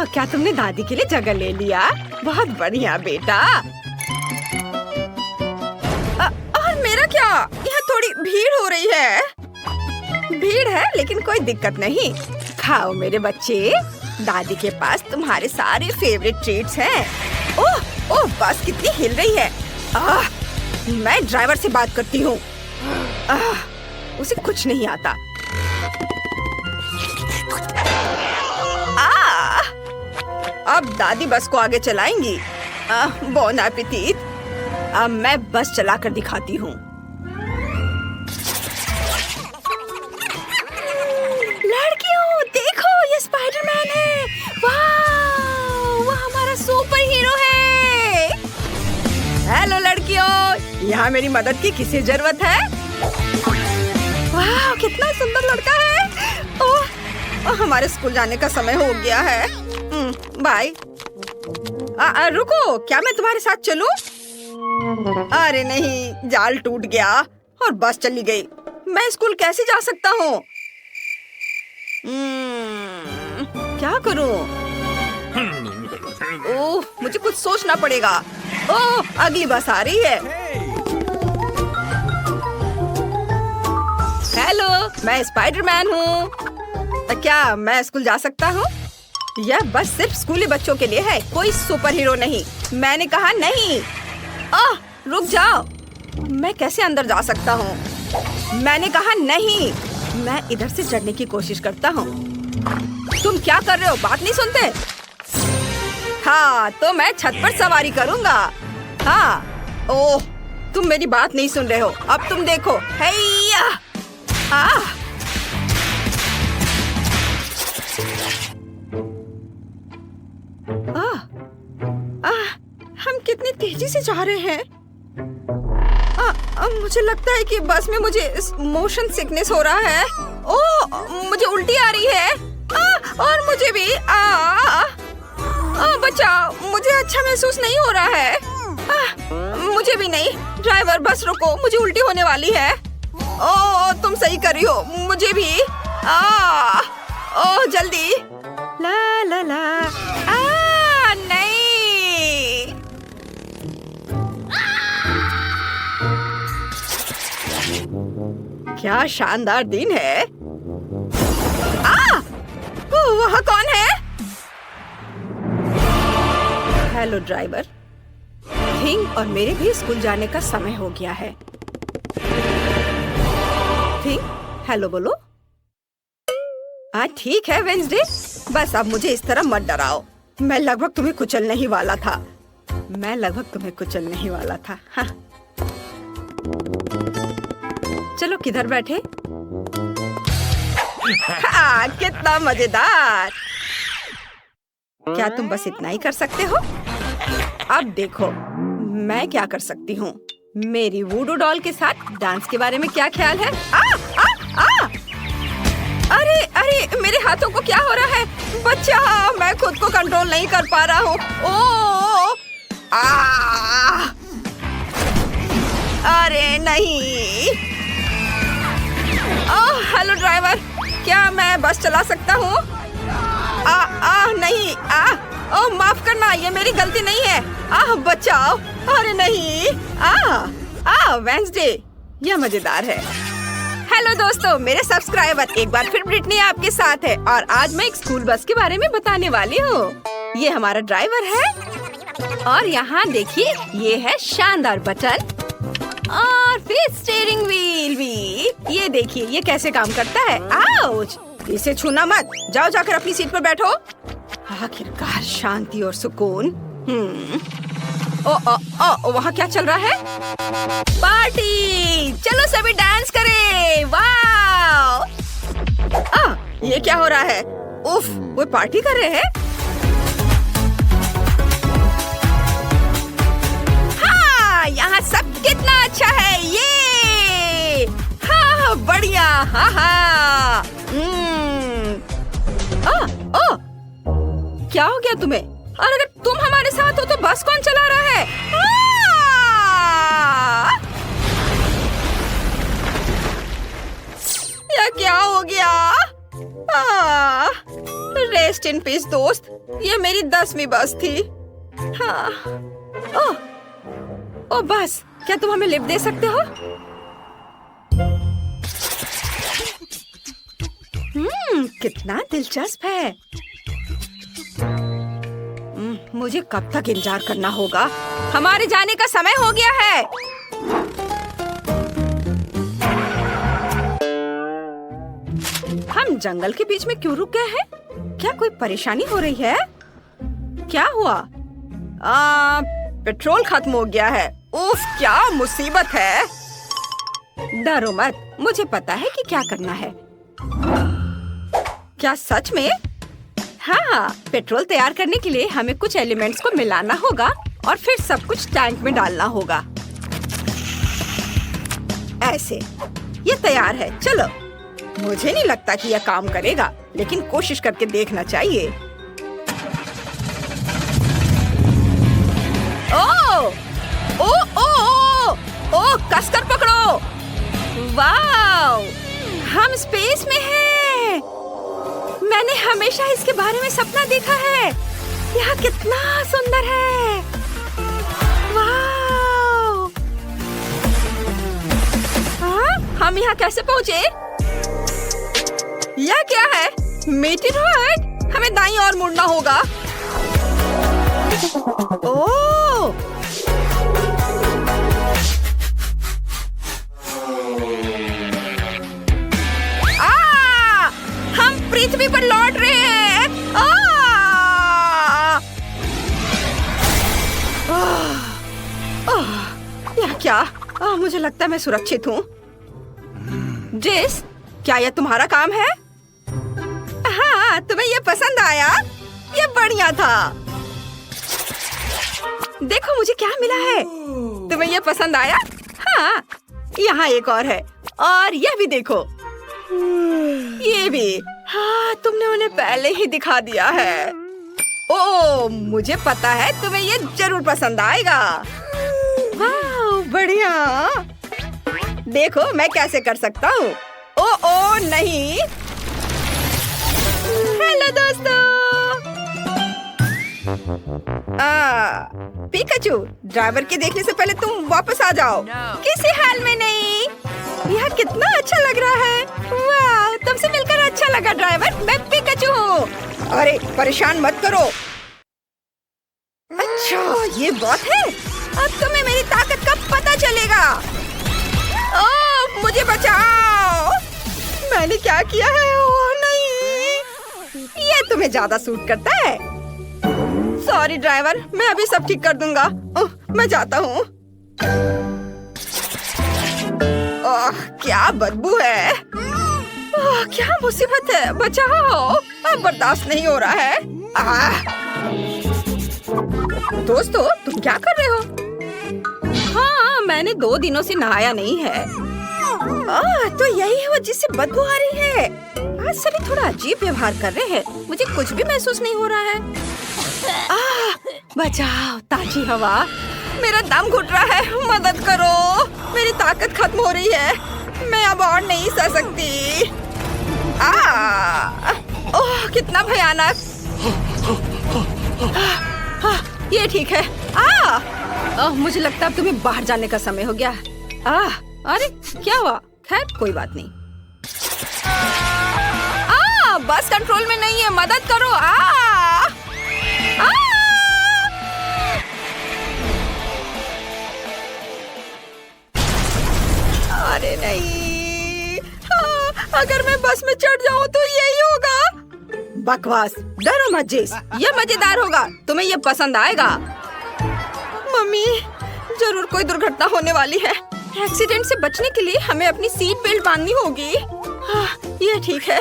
क्या तुमने दादी के लिए जगह ले लिया? बहुत बढ़िया बेटा। और मेरा क्या? यहाँ थोड़ी भीड़ हो रही है। भीड़ है लेकिन कोई दिक्कत नहीं। खाओ मेरे बच्चे, दादी के पास तुम्हारे सारे फेवरेट ट्रीट्स हैं। ओह ओह, बस कितनी हिल रही है। मैं ड्राइवर से बात करती हूँ। उसे कुछ नहीं आता। अब दादी बस को आगे चलाएंगी। Bone appétit. अब मैं बस चलाकर दिखाती हूँ। लड़कियों देखो, ये स्पाइडरमैन है। वाह, वो हमारा सुपर हीरो है। हेलो लड़कियों, यहाँ मेरी मदद की किसी जरूरत है? वाह, कितना सुंदर लड़का है। ओह, हमारे स्कूल जाने का समय हो गया है। बाय। रुको, क्या मैं तुम्हारे साथ चलूं? अरे नहीं, जाल टूट गया और बस चली गई। मैं स्कूल कैसे जा सकता हूँ? क्या करूँ? ओह, मुझे कुछ सोचना पड़ेगा। ओह, अगली बस आ रही है। हेलो, मैं स्पाइडरमैन हूँ। क्या मैं स्कूल जा सकता हूँ? यह बस सिर्फ स्कूली बच्चों के लिए है, कोई सुपर हीरो नहीं। मैंने कहा नहीं। रुक जाओ, मैं कैसे अंदर जा सकता हूँ? मैंने कहा नहीं। मैं इधर से चढ़ने की कोशिश करता हूँ। तुम क्या कर रहे हो? बात नहीं सुनते? हाँ, तो मैं छत पर सवारी करूँगा। हाँ। ओह, तुम मेरी बात नहीं सुन रहे हो। अब तुम देखो। हैया। हम कितनी तेजी से जा रहे हैं। मुझे लगता है कि बस में मुझे मोशन सिकनेस हो रहा है। ओह, मुझे उल्टी आ रही है। और मुझे भी। बचाओ, मुझे अच्छा महसूस नहीं हो रहा है। मुझे भी नहीं। ड्राइवर, बस रुको, मुझे उल्टी होने वाली है। ओह, तुम सही कर रही हो, मुझे भी। ओह, जल्दी। ला ला ला। नहीं। क्या शानदार दिन है। वह कौन है? Hello driver. थिंग और मेरे भी स्कूल जाने का समय हो गया है। थिंग, हेलो बोलो। ठीक है वेंसडे, बस अब मुझे इस तरह मत डराओ। मैं लगभग तुम्हें कुचलने ही वाला था। हाँ। चलो, किधर बैठे? हाँ, कितना मजेदार। क्या तुम बस इतना ही कर सकते हो? अब देखो मैं क्या कर सकती हूँ। मेरी वूडू डॉल के साथ डांस के बारे में क्या ख्याल है? अरे अरे, मेरे हाथों को क्या हो रहा है? बच्चा, मैं खुद को कंट्रोल नहीं कर पा रहा हूँ। ओ, अरे नहीं। हेलो ड्राइवर, क्या मैं बस चला सकता हूँ? नहीं। माफ करना, ये मेरी गलती नहीं है। बचाओ। अरे नहीं। वेंसडे, यह मजेदार है। हेलो दोस्तों, मेरे सब्सक्राइबर, एक बार फिर ब्रिटनी आपके साथ है और आज मैं एक स्कूल बस के बारे में बताने वाली हूँ। ये हमारा ड्राइवर है और यहाँ देखिए, ये है शानदार बटन और फिर स्टीयरिंग व्हील भी। ये देखिए, ये कैसे काम करता है। आउच! इसे छूना मत। जाओ जाकर अपनी सीट पर बैठो। आखिरकार शांति और सुकून। वहाँ क्या चल रहा है? पार्टी! चलो सभी डांस करें। वाव! ये क्या हो रहा है? उफ, वो पार्टी कर रहे हैं। हाँ, यहाँ सब कितना अच्छा है। ये हाँ, बढ़िया। हाँ। क्या हो गया तुम्हें? और अगर तुम हमारे साथ हो तो बस कौन चला रहा है? या क्या हो गया? रेस्ट इन पीस दोस्त, ये मेरी 10वीं बस थी। हाँ। ओ बस, क्या तुम हमें लिफ्ट दे सकते हो? कितना दिलचस्प है। मुझे कब तक इंतजार करना होगा? हमारे जाने का समय हो गया है। हम जंगल के बीच में क्यों रुक गए हैं? क्या कोई परेशानी हो रही है? क्या हुआ? पेट्रोल खत्म हो गया है। उफ, क्या मुसीबत है। डरो मत, मुझे पता है कि क्या करना है। क्या सच में? हाँ, पेट्रोल तैयार करने के लिए हमें कुछ एलिमेंट्स को मिलाना होगा और फिर सब कुछ टैंक में डालना होगा। ऐसे, ये तैयार है। चलो। मुझे नहीं लगता कि यह काम करेगा, लेकिन कोशिश करके देखना चाहिए। ओ, कसकर पकड़ो। वाव! हम स्पेस में हैं। मैंने हमेशा इसके बारे में सपना देखा है। यह कितना सुंदर है। वाव! हम यहाँ कैसे पहुँचे? यह क्या है? मीटिंग, हमें दाईं ओर मुड़ना होगा। ओह! हम पृथ्वी पर लौट रहे हैं। यह क्या? मुझे लगता है मैं सुरक्षित हूँ। जेस, क्या यह तुम्हारा काम है? हाँ, तुम्हें यह पसंद आया? यह बढ़िया था। देखो मुझे क्या मिला है। तुम्हें यह पसंद आया? हाँ, यहाँ एक और है और यह भी देखो। ये भी। हाँ, तुमने उन्हें पहले ही दिखा दिया है। ओह, मुझे पता है तुम्हें ये जरूर पसंद आएगा। वाह, बढ़िया। देखो मैं कैसे कर सकता हूँ। ओ नहीं। हेलो दोस्तों। पिकाचू, ड्राइवर के देखने से पहले तुम वापस आ जाओ। किसी हाल में नहीं। यह कितना अच्छा लग रहा है। वाह, तुमसे मिलकर अच्छा लगा ड्राइवर। मैं पिकाचू हूँ। अरे परेशान मत करो। अच्छा, ये बात है। अब तुम्हें मेरी ताकत का पता चलेगा। ओह, मुझे बचाओ। मैंने क्या किया है? ओह नहीं, ये तुम्हें ज्यादा सूट करता है। सॉरी ड्राइवर, मैं अभी सब ठीक कर दूंगा। मैं जाता हूँ। क्या बदबू है। क्या मुसीबत है, बचाओ, अब बर्दाश्त नहीं हो रहा है। दोस्तों तुम क्या कर रहे हो? हाँ मैंने 2 दिनों से नहाया नहीं है। तो यही है वो जिससे बदबू आ रही है। आज सभी थोड़ा अजीब व्यवहार कर रहे हैं, मुझे कुछ भी महसूस नहीं हो रहा है। बचाओ, ताजी हवा, मेरा दम घुट रहा है, मदद करो, मेरी ताकत खत्म हो रही है, मैं अब और नहीं सह सकती। ओह कितना भयानक। ये ठीक है। मुझे लगता है तुम्हें बाहर जाने का समय हो गया। अरे क्या हुआ? खैर कोई बात नहीं। बस कंट्रोल में नहीं है, मदद करो। अरे नहीं, अगर मैं बस में चढ़ जाऊं तो यही होगा। बकवास, डरो मत जेस, ये मजेदार होगा, तुम्हें ये पसंद आएगा। मम्मी जरूर कोई दुर्घटना होने वाली है। एक्सीडेंट से बचने के लिए हमें अपनी सीट बेल्ट बांधनी होगी। ये ठीक है।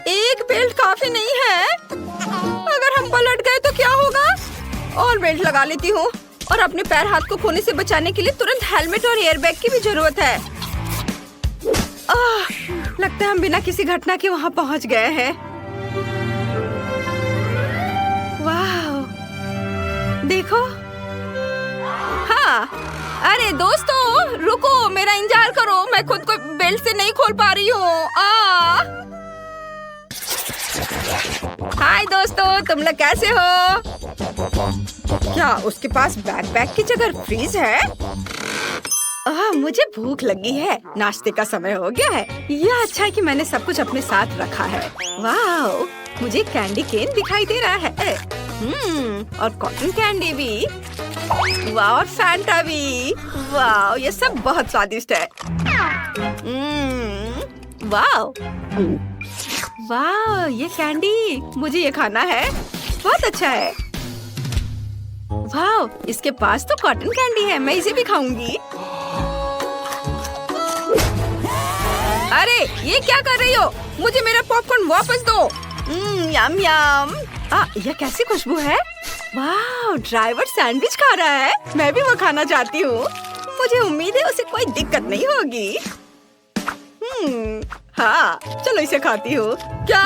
एक बेल्ट काफी नहीं है, अगर हम पलट गए तो क्या होगा? और बेल्ट लगा लेती हूँ, और अपने पैर हाथ को खोने से बचाने के लिए तुरंत हेलमेट और एयरबैग की भी जरूरत है। लगता है हम बिना किसी घटना के वहाँ पहुँच गए हैं। वाह, देखो। हाँ, अरे दोस्तों रुको, मेरा इंतजार करो, मैं खुद को बेल्ट से नहीं खोल पा रही हूँ। हाय दोस्तों, तुम लोग कैसे हो? क्या उसके पास बैकपैक की जगह फ्रीज है? मुझे भूख लगी है, नाश्ते का समय हो गया है। यह अच्छा है कि मैंने सब कुछ अपने साथ रखा है। वाह, मुझे कैंडी केन दिखाई दे रहा है। और कॉटन कैंडी भी, वाह, और फैंटा भी। वाह, ये सब बहुत स्वादिष्ट है। वाह वाह, ये कैंडी, मुझे ये खाना है, बहुत अच्छा है। वाह, इसके पास तो कॉटन कैंडी है, मैं इसे भी खाऊंगी। अरे ये क्या कर रही हो? मुझे मेरा पॉपकॉर्न वापस दो। यम यम। यह कैसी खुशबू है? वाह, ड्राइवर सैंडविच खा रहा है, मैं भी वो खाना चाहती हूँ। मुझे उम्मीद है उसे कोई दिक्कत नहीं होगी। हाँ, चलो इसे खाती हूँ। क्या?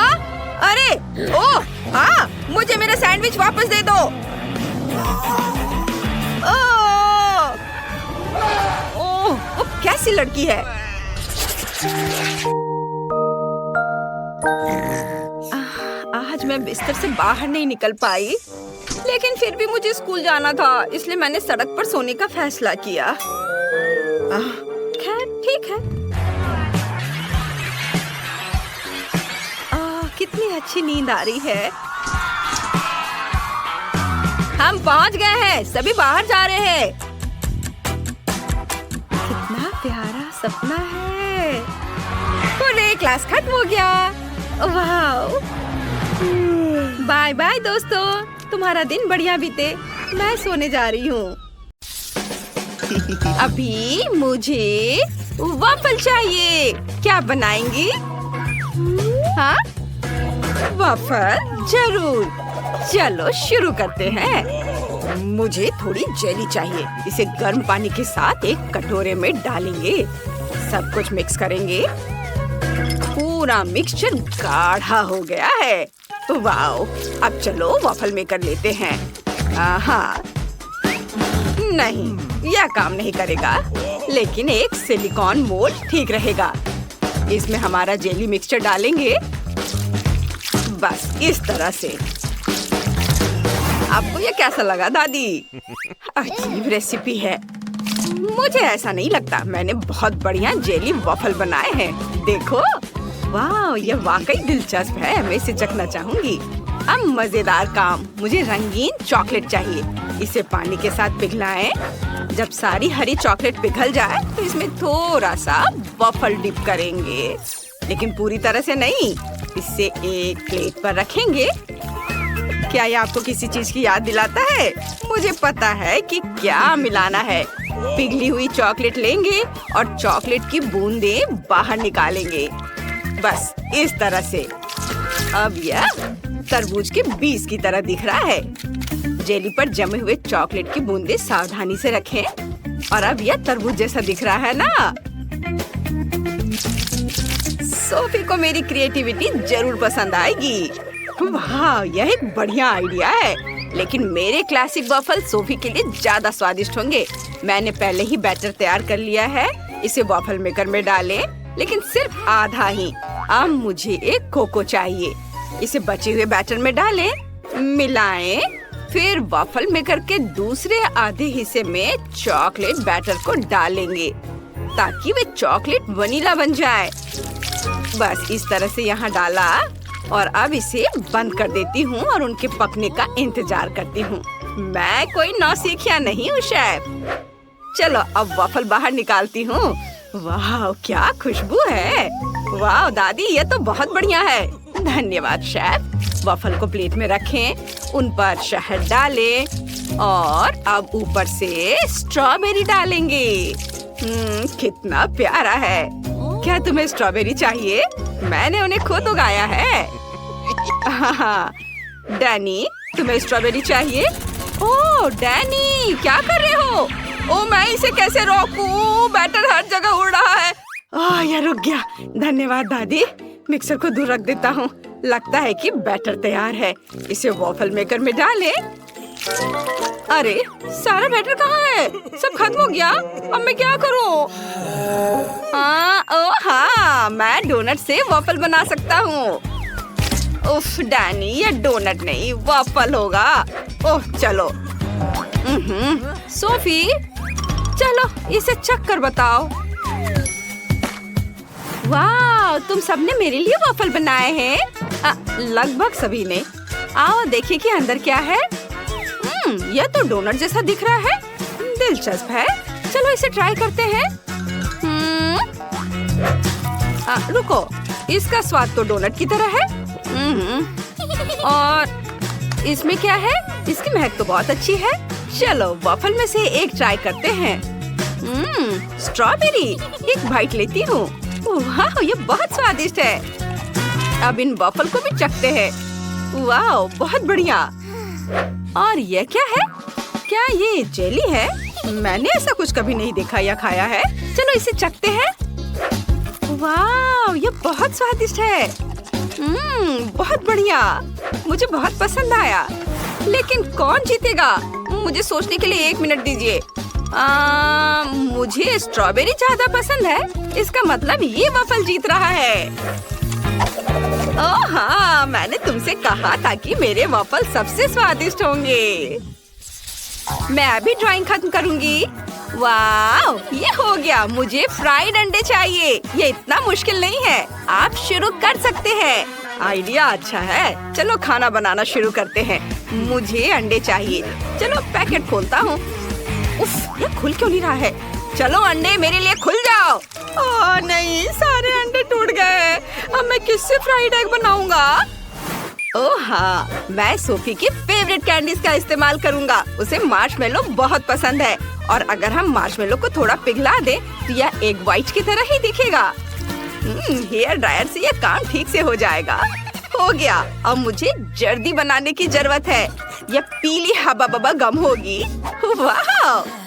अरे हाँ, मुझे मेरा सैंडविच वापस दे दो। वो कैसी लड़की है? आज मैं बिस्तर से बाहर नहीं निकल पाई, लेकिन फिर भी मुझे स्कूल जाना था, इसलिए मैंने सड़क पर सोने का फैसला किया। खैर ठीक है। कितनी अच्छी नींद आ रही है। हम पहुंच गए हैं, सभी बाहर जा रहे हैं। कितना प्यारा सपना है। पूरे क्लास खत्म हो गया। वाह, बाय बाय दोस्तों, तुम्हारा दिन बढ़िया बीते, मैं सोने जा रही हूँ। अभी मुझे वॉफल चाहिए, क्या बनाएंगी? हाँ, वॉफल जरूर, चलो शुरू करते हैं। मुझे थोड़ी जेली चाहिए, इसे गर्म पानी के साथ एक कटोरे में डालेंगे, सब कुछ मिक्स करेंगे। पूरा मिक्सचर गाढ़ा हो गया है। वाओ, अब चलो वॉफल मेकर लेते हैं। हाँ, नहीं, यह काम नहीं करेगा, लेकिन एक सिलिकॉन मोल्ड ठीक रहेगा। इसमें हमारा जेली मिक्सचर डालेंगे, बस इस तरह से। आपको ये कैसा लगा दादी? अजीब रेसिपी है, मुझे ऐसा नहीं लगता। मैंने बहुत बढ़िया जेली वॉफल बनाए हैं, देखो। वाह, ये वाकई दिलचस्प है, मैं इसे चखना चाहूंगी। अब मजेदार काम, मुझे रंगीन चॉकलेट चाहिए। इसे पानी के साथ पिघलाएं। जब सारी हरी चॉकलेट पिघल जाए तो इसमें थोड़ा सा वॉफल डिप करेंगे, लेकिन पूरी तरह से नहीं। इसे एक प्लेट पर रखेंगे। क्या ये आपको किसी चीज की याद दिलाता है? मुझे पता है कि क्या मिलाना है। पिघली हुई चॉकलेट लेंगे और चॉकलेट की बूंदें बाहर निकालेंगे, बस इस तरह से। अब यह तरबूज के बीज की तरह दिख रहा है। जेली पर जमे हुए चॉकलेट की बूंदें सावधानी से रखें और अब यह तरबूज जैसा दिख रहा है ना। सोफी को मेरी क्रिएटिविटी जरूर पसंद आएगी। वाह, यह एक बढ़िया आइडिया है, लेकिन मेरे क्लासिक वॉफल सोफी के लिए ज्यादा स्वादिष्ट होंगे। मैंने पहले ही बैटर तैयार कर लिया है। इसे वॉफल मेकर में डालें, लेकिन सिर्फ आधा ही। अब मुझे एक कोको चाहिए। इसे बचे हुए बैटर में डालें, मिलाएं, फिर वॉफल मेकर के दूसरे आधे हिस्से में चॉकलेट बैटर को डालेंगे ताकि वे चॉकलेट वनीला बन जाए। बस इस तरह से यहाँ डाला और अब इसे बंद कर देती हूँ और उनके पकने का इंतजार करती हूँ। मैं कोई नौसिखिया नहीं हूँ शेफ। चलो अब वॉफल बाहर निकालती हूँ। वाह, क्या खुशबू है। वाह दादी, ये तो बहुत बढ़िया है। धन्यवाद शेफ। वॉफल को प्लेट में रखें, उन पर शहद डालें और अब ऊपर से स्ट्रॉबेरी डालेंगे। कितना प्यारा है। क्या तुम्हें स्ट्रॉबेरी चाहिए? मैंने उन्हें खुद उगाया है। हाँ, डैनी, तुम्हें स्ट्रॉबेरी चाहिए? ओह डैनी, क्या कर रहे हो? ओह, मैं इसे कैसे रोकूं? बैटर हर जगह उड़ रहा है। यह रुक गया। धन्यवाद दादी। मिक्सर को दूर रख देता हूँ। लगता है कि बैटर तैयार है। इसे वॉफल मेकर में डालें। अरे, सारा बैटर कहाँ है? सब खत्म हो गया। अब मैं क्या करूँ? हाँ, मैं डोनट से वॉफल बना सकता हूँ। उफ डैनी, ये डोनट नहीं वॉफल होगा। ओह चलो। सोफी, चलो इसे चख कर बताओ। वाह, तुम सबने मेरे लिए वॉफल बनाए हैं। लगभग सभी ने। आओ देखिए कि अंदर क्या है। यह तो डोनट जैसा दिख रहा है। दिलचस्प है। चलो इसे ट्राई करते हैं। रुको, इसका स्वाद तो डोनट की तरह है। और इसमें क्या है? इसकी महक तो बहुत अच्छी है। चलो वॉफल में से एक ट्राई करते हैं। स्ट्रॉबेरी, एक बाइट लेती हूँ। वाह, ये बहुत स्वादिष्ट है। अब इन वॉफल को भी चखते हैं। वाह, बहुत बढ़िया। और ये क्या है? क्या ये जेली है? मैंने ऐसा कुछ कभी नहीं देखा या खाया है। चलो इसे चखते हैं। वाह, ये बहुत स्वादिष्ट है। बहुत बढ़िया। मुझे बहुत पसंद आया। लेकिन कौन जीतेगा? मुझे सोचने के लिए 1 मिनट दीजिए। मुझे स्ट्रॉबेरी ज्यादा पसंद है। इसका मतलब ये वॉफल जीत रहा है। ओह हाँ, मैंने तुमसे कहा था कि मेरे वॉफल सबसे स्वादिष्ट होंगे। मैं अभी ड्राइंग खत्म करूंगी। वाह, ये हो गया। मुझे फ्राइड अंडे चाहिए। ये इतना मुश्किल नहीं है। आप शुरू कर सकते हैं। आइडिया अच्छा है। चलो खाना बनाना शुरू करते हैं। मुझे अंडे चाहिए। चलो पैकेट खोलता हूँ। उफ, ये खुल क्यों नहीं रहा है? चलो अंडे मेरे लिए खुल जाओ। ओह नहीं, सारे अंडे टूट गए। अब मैं किससे फ्राइड एग बनाऊंगा? ओह हाँ, मैं सोफी की फेवरेट कैंडीज का इस्तेमाल करूंगा। उसे मार्शमेलो बहुत पसंद है और अगर हम मार्शमेलो को थोड़ा पिघला दें तो यह एग व्हाइट की तरह ही दिखेगा। हेयर ड्रायर से यह काम ठीक से हो जाएगा। हो गया। अब मुझे जर्दी बनाने की जरूरत है। यह पीली हबा बबा गम होगी। वाह!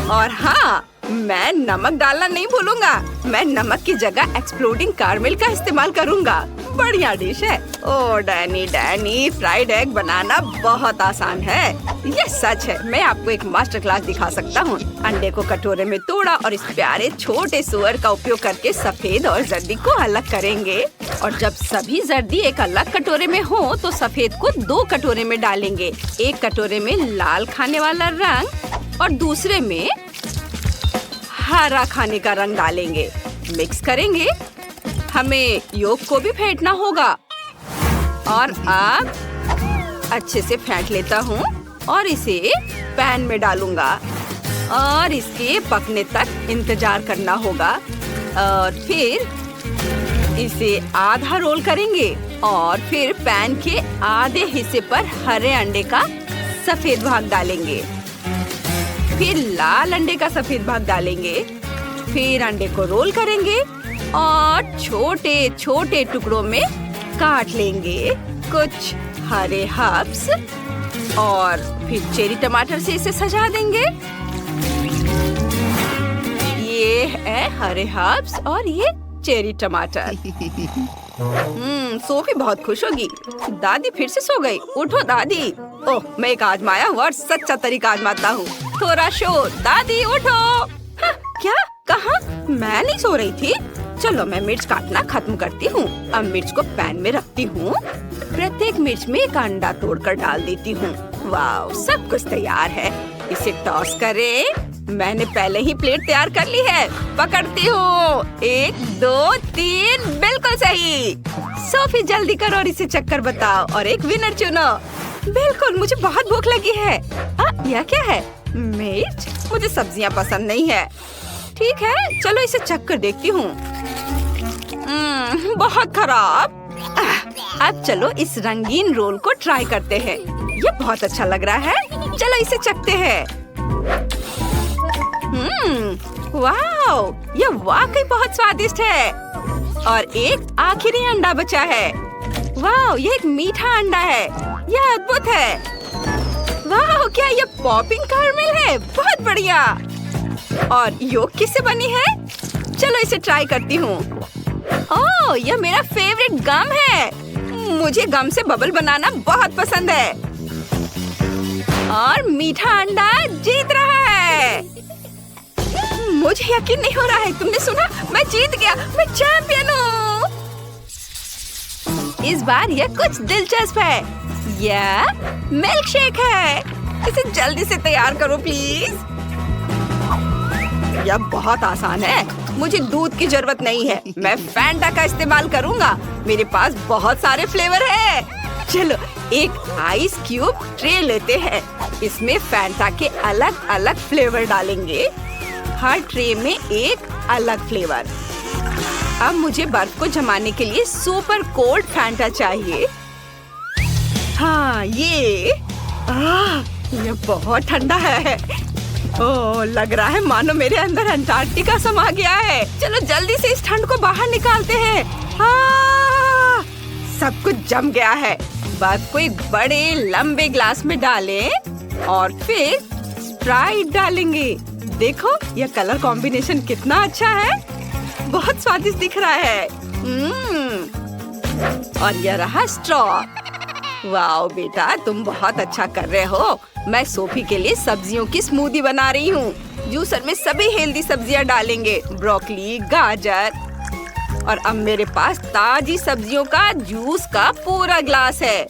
और हाँ, मैं नमक डालना नहीं भूलूंगा। मैं नमक की जगह एक्सप्लोडिंग कारमेल का इस्तेमाल करूंगा। बढ़िया डिश है। ओह डैनी, फ्राइड एग बनाना बहुत आसान है। ये सच है। मैं आपको एक मास्टर क्लास दिखा सकता हूँ। अंडे को कटोरे में तोड़ा और इस प्यारे छोटे सुअर का उपयोग करके सफेद और जर्दी को अलग करेंगे। और जब सभी जर्दी एक अलग कटोरे में हो तो सफेद को 2 कटोरे में डालेंगे। एक कटोरे में लाल खाने वाला रंग और दूसरे में हरा खाने का रंग डालेंगे। मिक्स करेंगे। हमें योग को भी फेंटना होगा। और अब अच्छे से फेंट लेता हूँ और इसे पैन में डालूंगा और इसके पकने तक इंतजार करना होगा। और फिर इसे आधा रोल करेंगे और फिर पैन के आधे हिस्से पर हरे अंडे का सफेद भाग डालेंगे, फिर लाल अंडे का सफेद भाग डालेंगे, फिर अंडे को रोल करेंगे और छोटे छोटे टुकड़ों में काट लेंगे। कुछ हरे हर्ब्स और फिर चेरी टमाटर से इसे सजा देंगे। ये है हरे हर्ब्स और ये चेरी टमाटर। सोफी बहुत खुश होगी। दादी फिर से सो गई। उठो दादी। ओह, मैं एक आजमाया हुआ और सच्चा तरीका आजमाता हूँ। थोड़ा शोर। दादी उठो। हाँ, क्या कहा? मैं नहीं सो रही थी। चलो मैं मिर्च काटना खत्म करती हूँ। अब मिर्च को पैन में रखती हूँ। प्रत्येक मिर्च में एक अंडा तोड़कर डाल देती हूँ। वाह, सब कुछ तैयार है। इसे टॉस करें। मैंने पहले ही प्लेट तैयार कर ली है। पकड़ती हूँ। 1 2 3, बिल्कुल सही। सोफी जल्दी करो और इसे चक्कर बताओ और एक विनर चुनो। बिल्कुल, मुझे बहुत भूख लगी है। यह क्या है? मिर्च? मुझे सब्जियाँ पसंद नहीं है। ठीक है, चलो इसे चक्कर देखती हूँ। बहुत खराब। अब चलो इस रंगीन रोल को ट्राई करते हैं। ये बहुत अच्छा लग रहा है। चलो इसे चखते हैं। वाओ, ये वाकई बहुत स्वादिष्ट है। और एक आखिरी अंडा बचा है। वाओ, ये एक मीठा अंडा है। यह अद्भुत है। वाओ, क्या ये पॉपिंग कैरमेल है? बहुत बढ़िया। और योग किससे बनी है? चलो इसे ट्राई करती हूँ। ओह, यह मेरा फेवरेट गम है। मुझे गम से बबल बनाना बहुत पसंद है। और मीठा अंडा जीत रहा है। मुझे यकीन नहीं हो रहा है। तुमने सुना? मैं जीत गया। मैं चैंपियन हूँ। इस बार यह कुछ दिलचस्प है। यह मिल्क शेक है। इसे जल्दी से तैयार करो प्लीज। यह बहुत आसान है। मुझे दूध की जरूरत नहीं है। मैं फैंटा का इस्तेमाल करूँगा। मेरे पास बहुत सारे फ्लेवर है। चलो एक आइस क्यूब ट्रे लेते हैं। इसमें फैंटा के अलग अलग फ्लेवर डालेंगे। हर ट्रे में एक अलग फ्लेवर। अब मुझे बर्फ को जमाने के लिए सुपर कोल्ड फैंटा चाहिए। हाँ, ये बहुत ठंडा है। ओह, लग रहा है मानो मेरे अंदर अंटार्कटिका समा गया है। चलो जल्दी से इस ठंड को बाहर निकालते हैं। सब कुछ जम गया है। बर्फ को एक बड़े लंबे ग्लास में डालें और फिर स्प्राइट डालेंगे। देखो, यह कलर कॉम्बिनेशन कितना अच्छा है। बहुत स्वादिष्ट दिख रहा है। और यह रहा स्ट्रॉ। वाओ बेटा, तुम बहुत अच्छा कर रहे हो। मैं सोफी के लिए सब्जियों की स्मूदी बना रही हूँ। जूसर में सभी हेल्दी सब्जियाँ डालेंगे। ब्रोकली, गाजर। और अब मेरे पास ताजी सब्जियों का जूस का पूरा ग्लास है।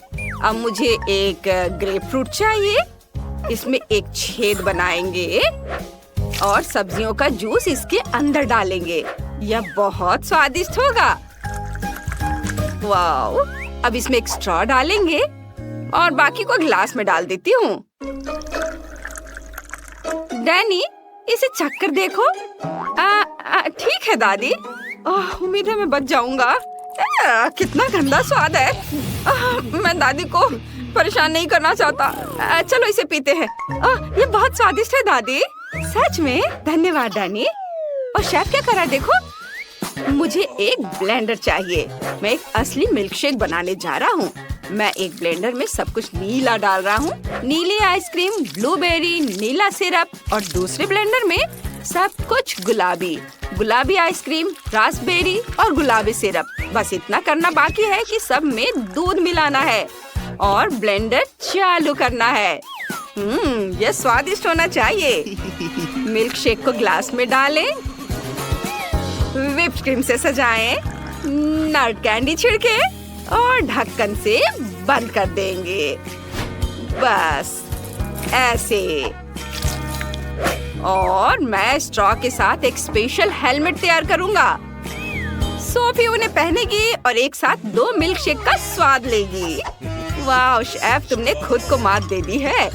अब मुझे एक ग्रेप फ्रूट चाहिए। इसमें एक छेद बनाएंगे और सब्जियों का जूस इसके अंदर डालेंगे। यह बहुत स्वादिष्ट होगा। वाओ, अब इसमें एक स्ट्रॉ डालेंगे और बाकी को ग्लास में डाल देती हूँ। डैनी, इसे चक्कर देखो। ठीक है दादी। उम्मीद है मैं बच जाऊंगा। कितना गंदा स्वाद है। मैं दादी को परेशान नहीं करना चाहता। चलो इसे पीते हैं। ये बहुत स्वादिष्ट है दादी। सच में? धन्यवाद डैनी। और शेफ क्या कर रहा है देखो। मुझे एक ब्लेंडर चाहिए। मैं एक असली मिल्कशेक बनाने जा रहा हूँ। मैं एक ब्लेंडर में सब कुछ नीला डाल रहा हूँ। नीली आइसक्रीम, ब्लूबेरी, नीला सिरप। और दूसरे ब्लेंडर में सब कुछ गुलाबी। गुलाबी आइसक्रीम, रास्पबेरी और गुलाबी सिरप। बस इतना करना बाकी है कि सब में दूध मिलाना है और ब्लेंडर चालू करना है। यह स्वादिष्ट होना चाहिए। मिल्क शेक को ग्लास में डालें, व्हिप्ड क्रीम से सजाएं, नट कैंडी छिड़के और ढक्कन से बंद कर देंगे। बस ऐसे। और मैं स्ट्रॉ के साथ एक स्पेशल हेलमेट तैयार करूंगा। सोफी उन्हें पहनेगी और एक साथ 2 मिल्क शेक का स्वाद लेगी। वाह शेफ, तुमने खुद को मात दे दी है।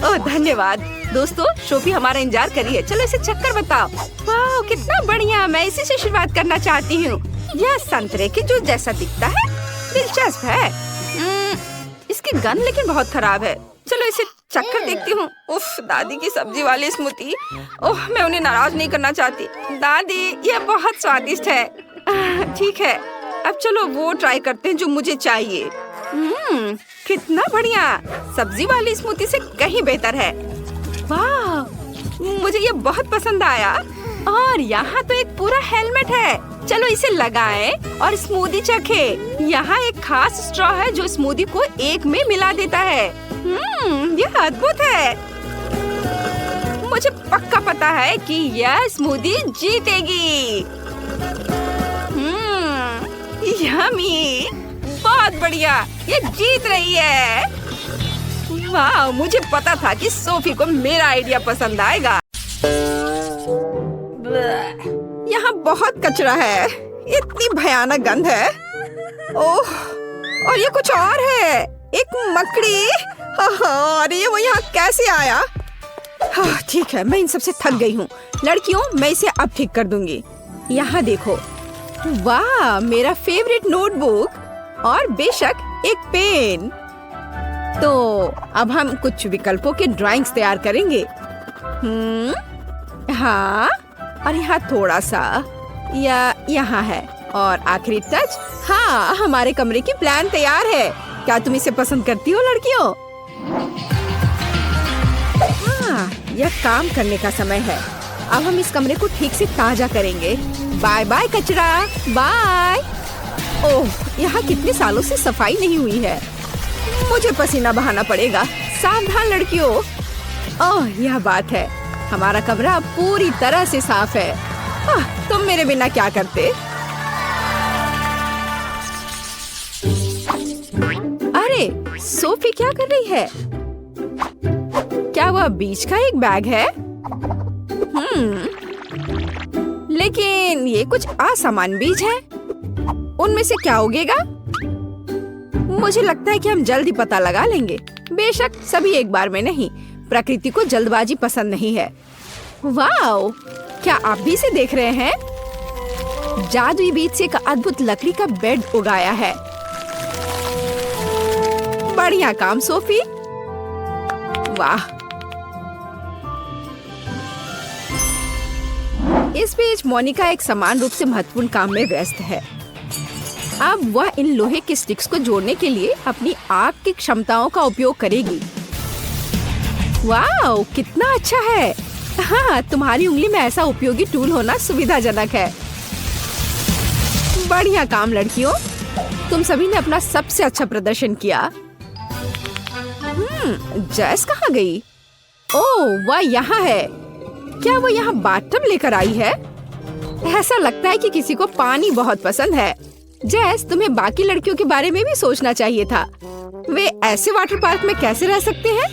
ओह धन्यवाद। दोस्तों, सोफी हमारा इंतजार कर रही है। चलो इसे चक्कर बताओ। वाह कितना बढ़िया। मैं इसी से शुरुआत करना चाहती हूँ। यह संतरे के जूस जैसा दिखता है, दिलचस्प है। इसकी गंध लेकिन बहुत खराब है। चलो इसे चखकर देखती हूँ। उफ, दादी की सब्जी वाली स्मूदी। ओह, मैं उन्हें नाराज नहीं करना चाहती। दादी, यह बहुत स्वादिष्ट है। ठीक है, अब चलो वो ट्राई करते हैं जो मुझे चाहिए। कितना बढ़िया, सब्जी वाली स्मूदी से कहीं बेहतर है। वाह, मुझे ये बहुत पसंद आया। और यहाँ तो एक पूरा हेलमेट है। चलो इसे लगाएं और स्मूदी चखें। यहाँ एक खास स्ट्रॉ है जो स्मूदी को एक में मिला देता है। यह अद्भुत है। मुझे पक्का पता है कि यह स्मूदी जीतेगी। यम्मी, बहुत बढ़िया, ये जीत रही है। वाह, मुझे पता था कि सोफी को मेरा आइडिया पसंद आएगा। यहाँ बहुत कचरा है, इतनी भयानक गंध है। ओह, और ये कुछ और है, एक मकड़ी। अरे ये वो यहाँ कैसे आया? ठीक है, मैं इन सबसे थक गई हूँ। लड़कियों, मैं इसे अब ठीक कर दूंगी। यहाँ देखो, वाह, मेरा फेवरेट नोटबुक और बेशक एक पेन। तो अब हम कुछ विकल्पों के ड्राइंग्स तैयार करेंगे। हाँ, और यहाँ थोड़ा सा, या यहाँ है, और आखिरी टच। हाँ, हमारे कमरे की प्लान तैयार है। क्या तुम इसे पसंद करती हो लड़कियों? हाँ, यह काम करने का समय है। अब हम इस कमरे को ठीक से ताजा करेंगे। बाय बाय कचरा, बाय। ओह, यहाँ कितने सालों से सफाई नहीं हुई है। मुझे पसीना बहाना पड़ेगा। सावधान लड़कियों। ओह, यह बात है, हमारा कमरा पूरी तरह से साफ है। तुम मेरे बिना क्या करते? अरे, सोफी क्या कर रही है? क्या वह बीच का एक बैग है? लेकिन ये कुछ असामान्य बीज है। उनमें से क्या उगेगा? मुझे लगता है कि हम जल्द ही पता लगा लेंगे। बेशक सभी एक बार में नहीं, प्रकृति को जल्दबाजी पसंद नहीं है। वाओ, क्या आप भी इसे देख रहे हैं? जादुई बीज से एक अद्भुत लकड़ी का बेड उगाया है। बढ़िया काम सोफी। वाह, इस बीच मोनिका एक समान रूप से महत्वपूर्ण काम में व्यस्त है। अब वह इन लोहे के स्टिक्स को जोड़ने के लिए अपनी आग की क्षमताओं का उपयोग करेगी। वाह, कितना अच्छा है। हाँ, तुम्हारी उंगली में ऐसा उपयोगी टूल होना सुविधाजनक है। बढ़िया काम लड़कियों, तुम सभी ने अपना सबसे अच्छा प्रदर्शन किया। जैस कहाँ गई? ओह, वह यहाँ है। क्या वो यहाँ बाथटब लेकर आई है? ऐसा लगता है कि किसी को पानी बहुत पसंद है। जैस, तुम्हें बाकी लड़कियों के बारे में भी सोचना चाहिए था। वे ऐसे वाटर पार्क में कैसे रह सकते हैं?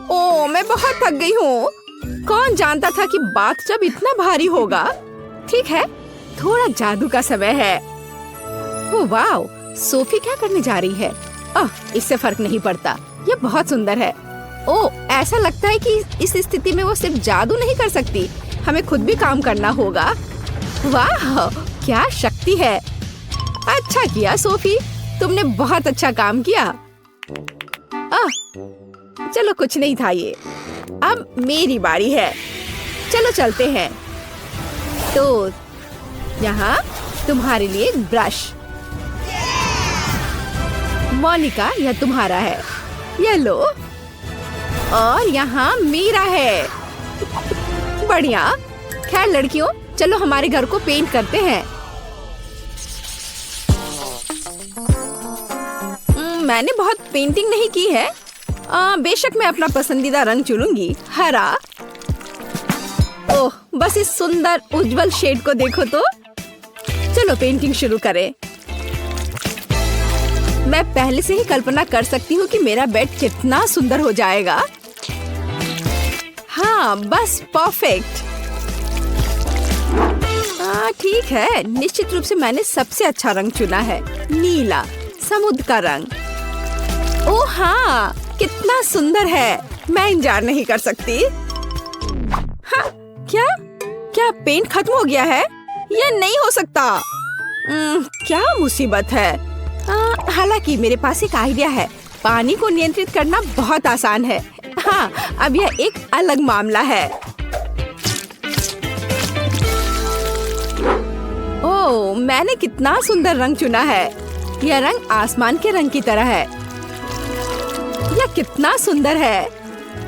ओह, मैं बहुत थक गई हूँ। कौन जानता था कि बाथटब इतना भारी होगा। ठीक है, थोड़ा जादू का समय है। ओह वाह, सोफी क्या करने जा रही है? इससे फर्क नहीं पड़ता, ये बहुत सुंदर है। ओह, ऐसा लगता है कि इस स्थिति में वो सिर्फ जादू नहीं कर सकती, हमें खुद भी काम करना होगा। वाह, क्या शक्ति है। अच्छा किया सोफी, तुमने बहुत अच्छा काम किया। चलो, कुछ नहीं था ये। अब मेरी बारी है। चलो चलते हैं। तो यहाँ तुम्हारे लिए एक ब्रश। मोनिका, यह तुम्हारा है, ये लो। और यहाँ मेरा है। बढ़िया। खैर लड़कियों, चलो हमारे घर को पेंट करते हैं। मैंने बहुत पेंटिंग नहीं की है। बेशक मैं अपना पसंदीदा रंग चुनूंगी, हरा। ओह, बस इस सुंदर उज्जवल शेड को देखो तो। चलो पेंटिंग शुरू करें। मैं पहले से ही कल्पना कर सकती हूँ कि मेरा बेड कितना सुंदर हो जाएगा। हाँ, बस परफेक्ट। ठीक है, निश्चित रूप से मैंने सबसे अच्छा रंग चुना है, नीला, समुद्र का रंग। ओह हाँ, कितना सुंदर है। मैं इंतजार नहीं कर सकती। हाँ, क्या पेंट खत्म हो गया है? यह नहीं हो सकता। क्या मुसीबत है। हालांकि मेरे पास एक आइडिया है। पानी को नियंत्रित करना बहुत आसान है। हाँ, अब यह एक अलग मामला है। ओह, मैंने कितना सुंदर रंग चुना है। यह रंग आसमान के रंग की तरह है। यह कितना सुंदर है,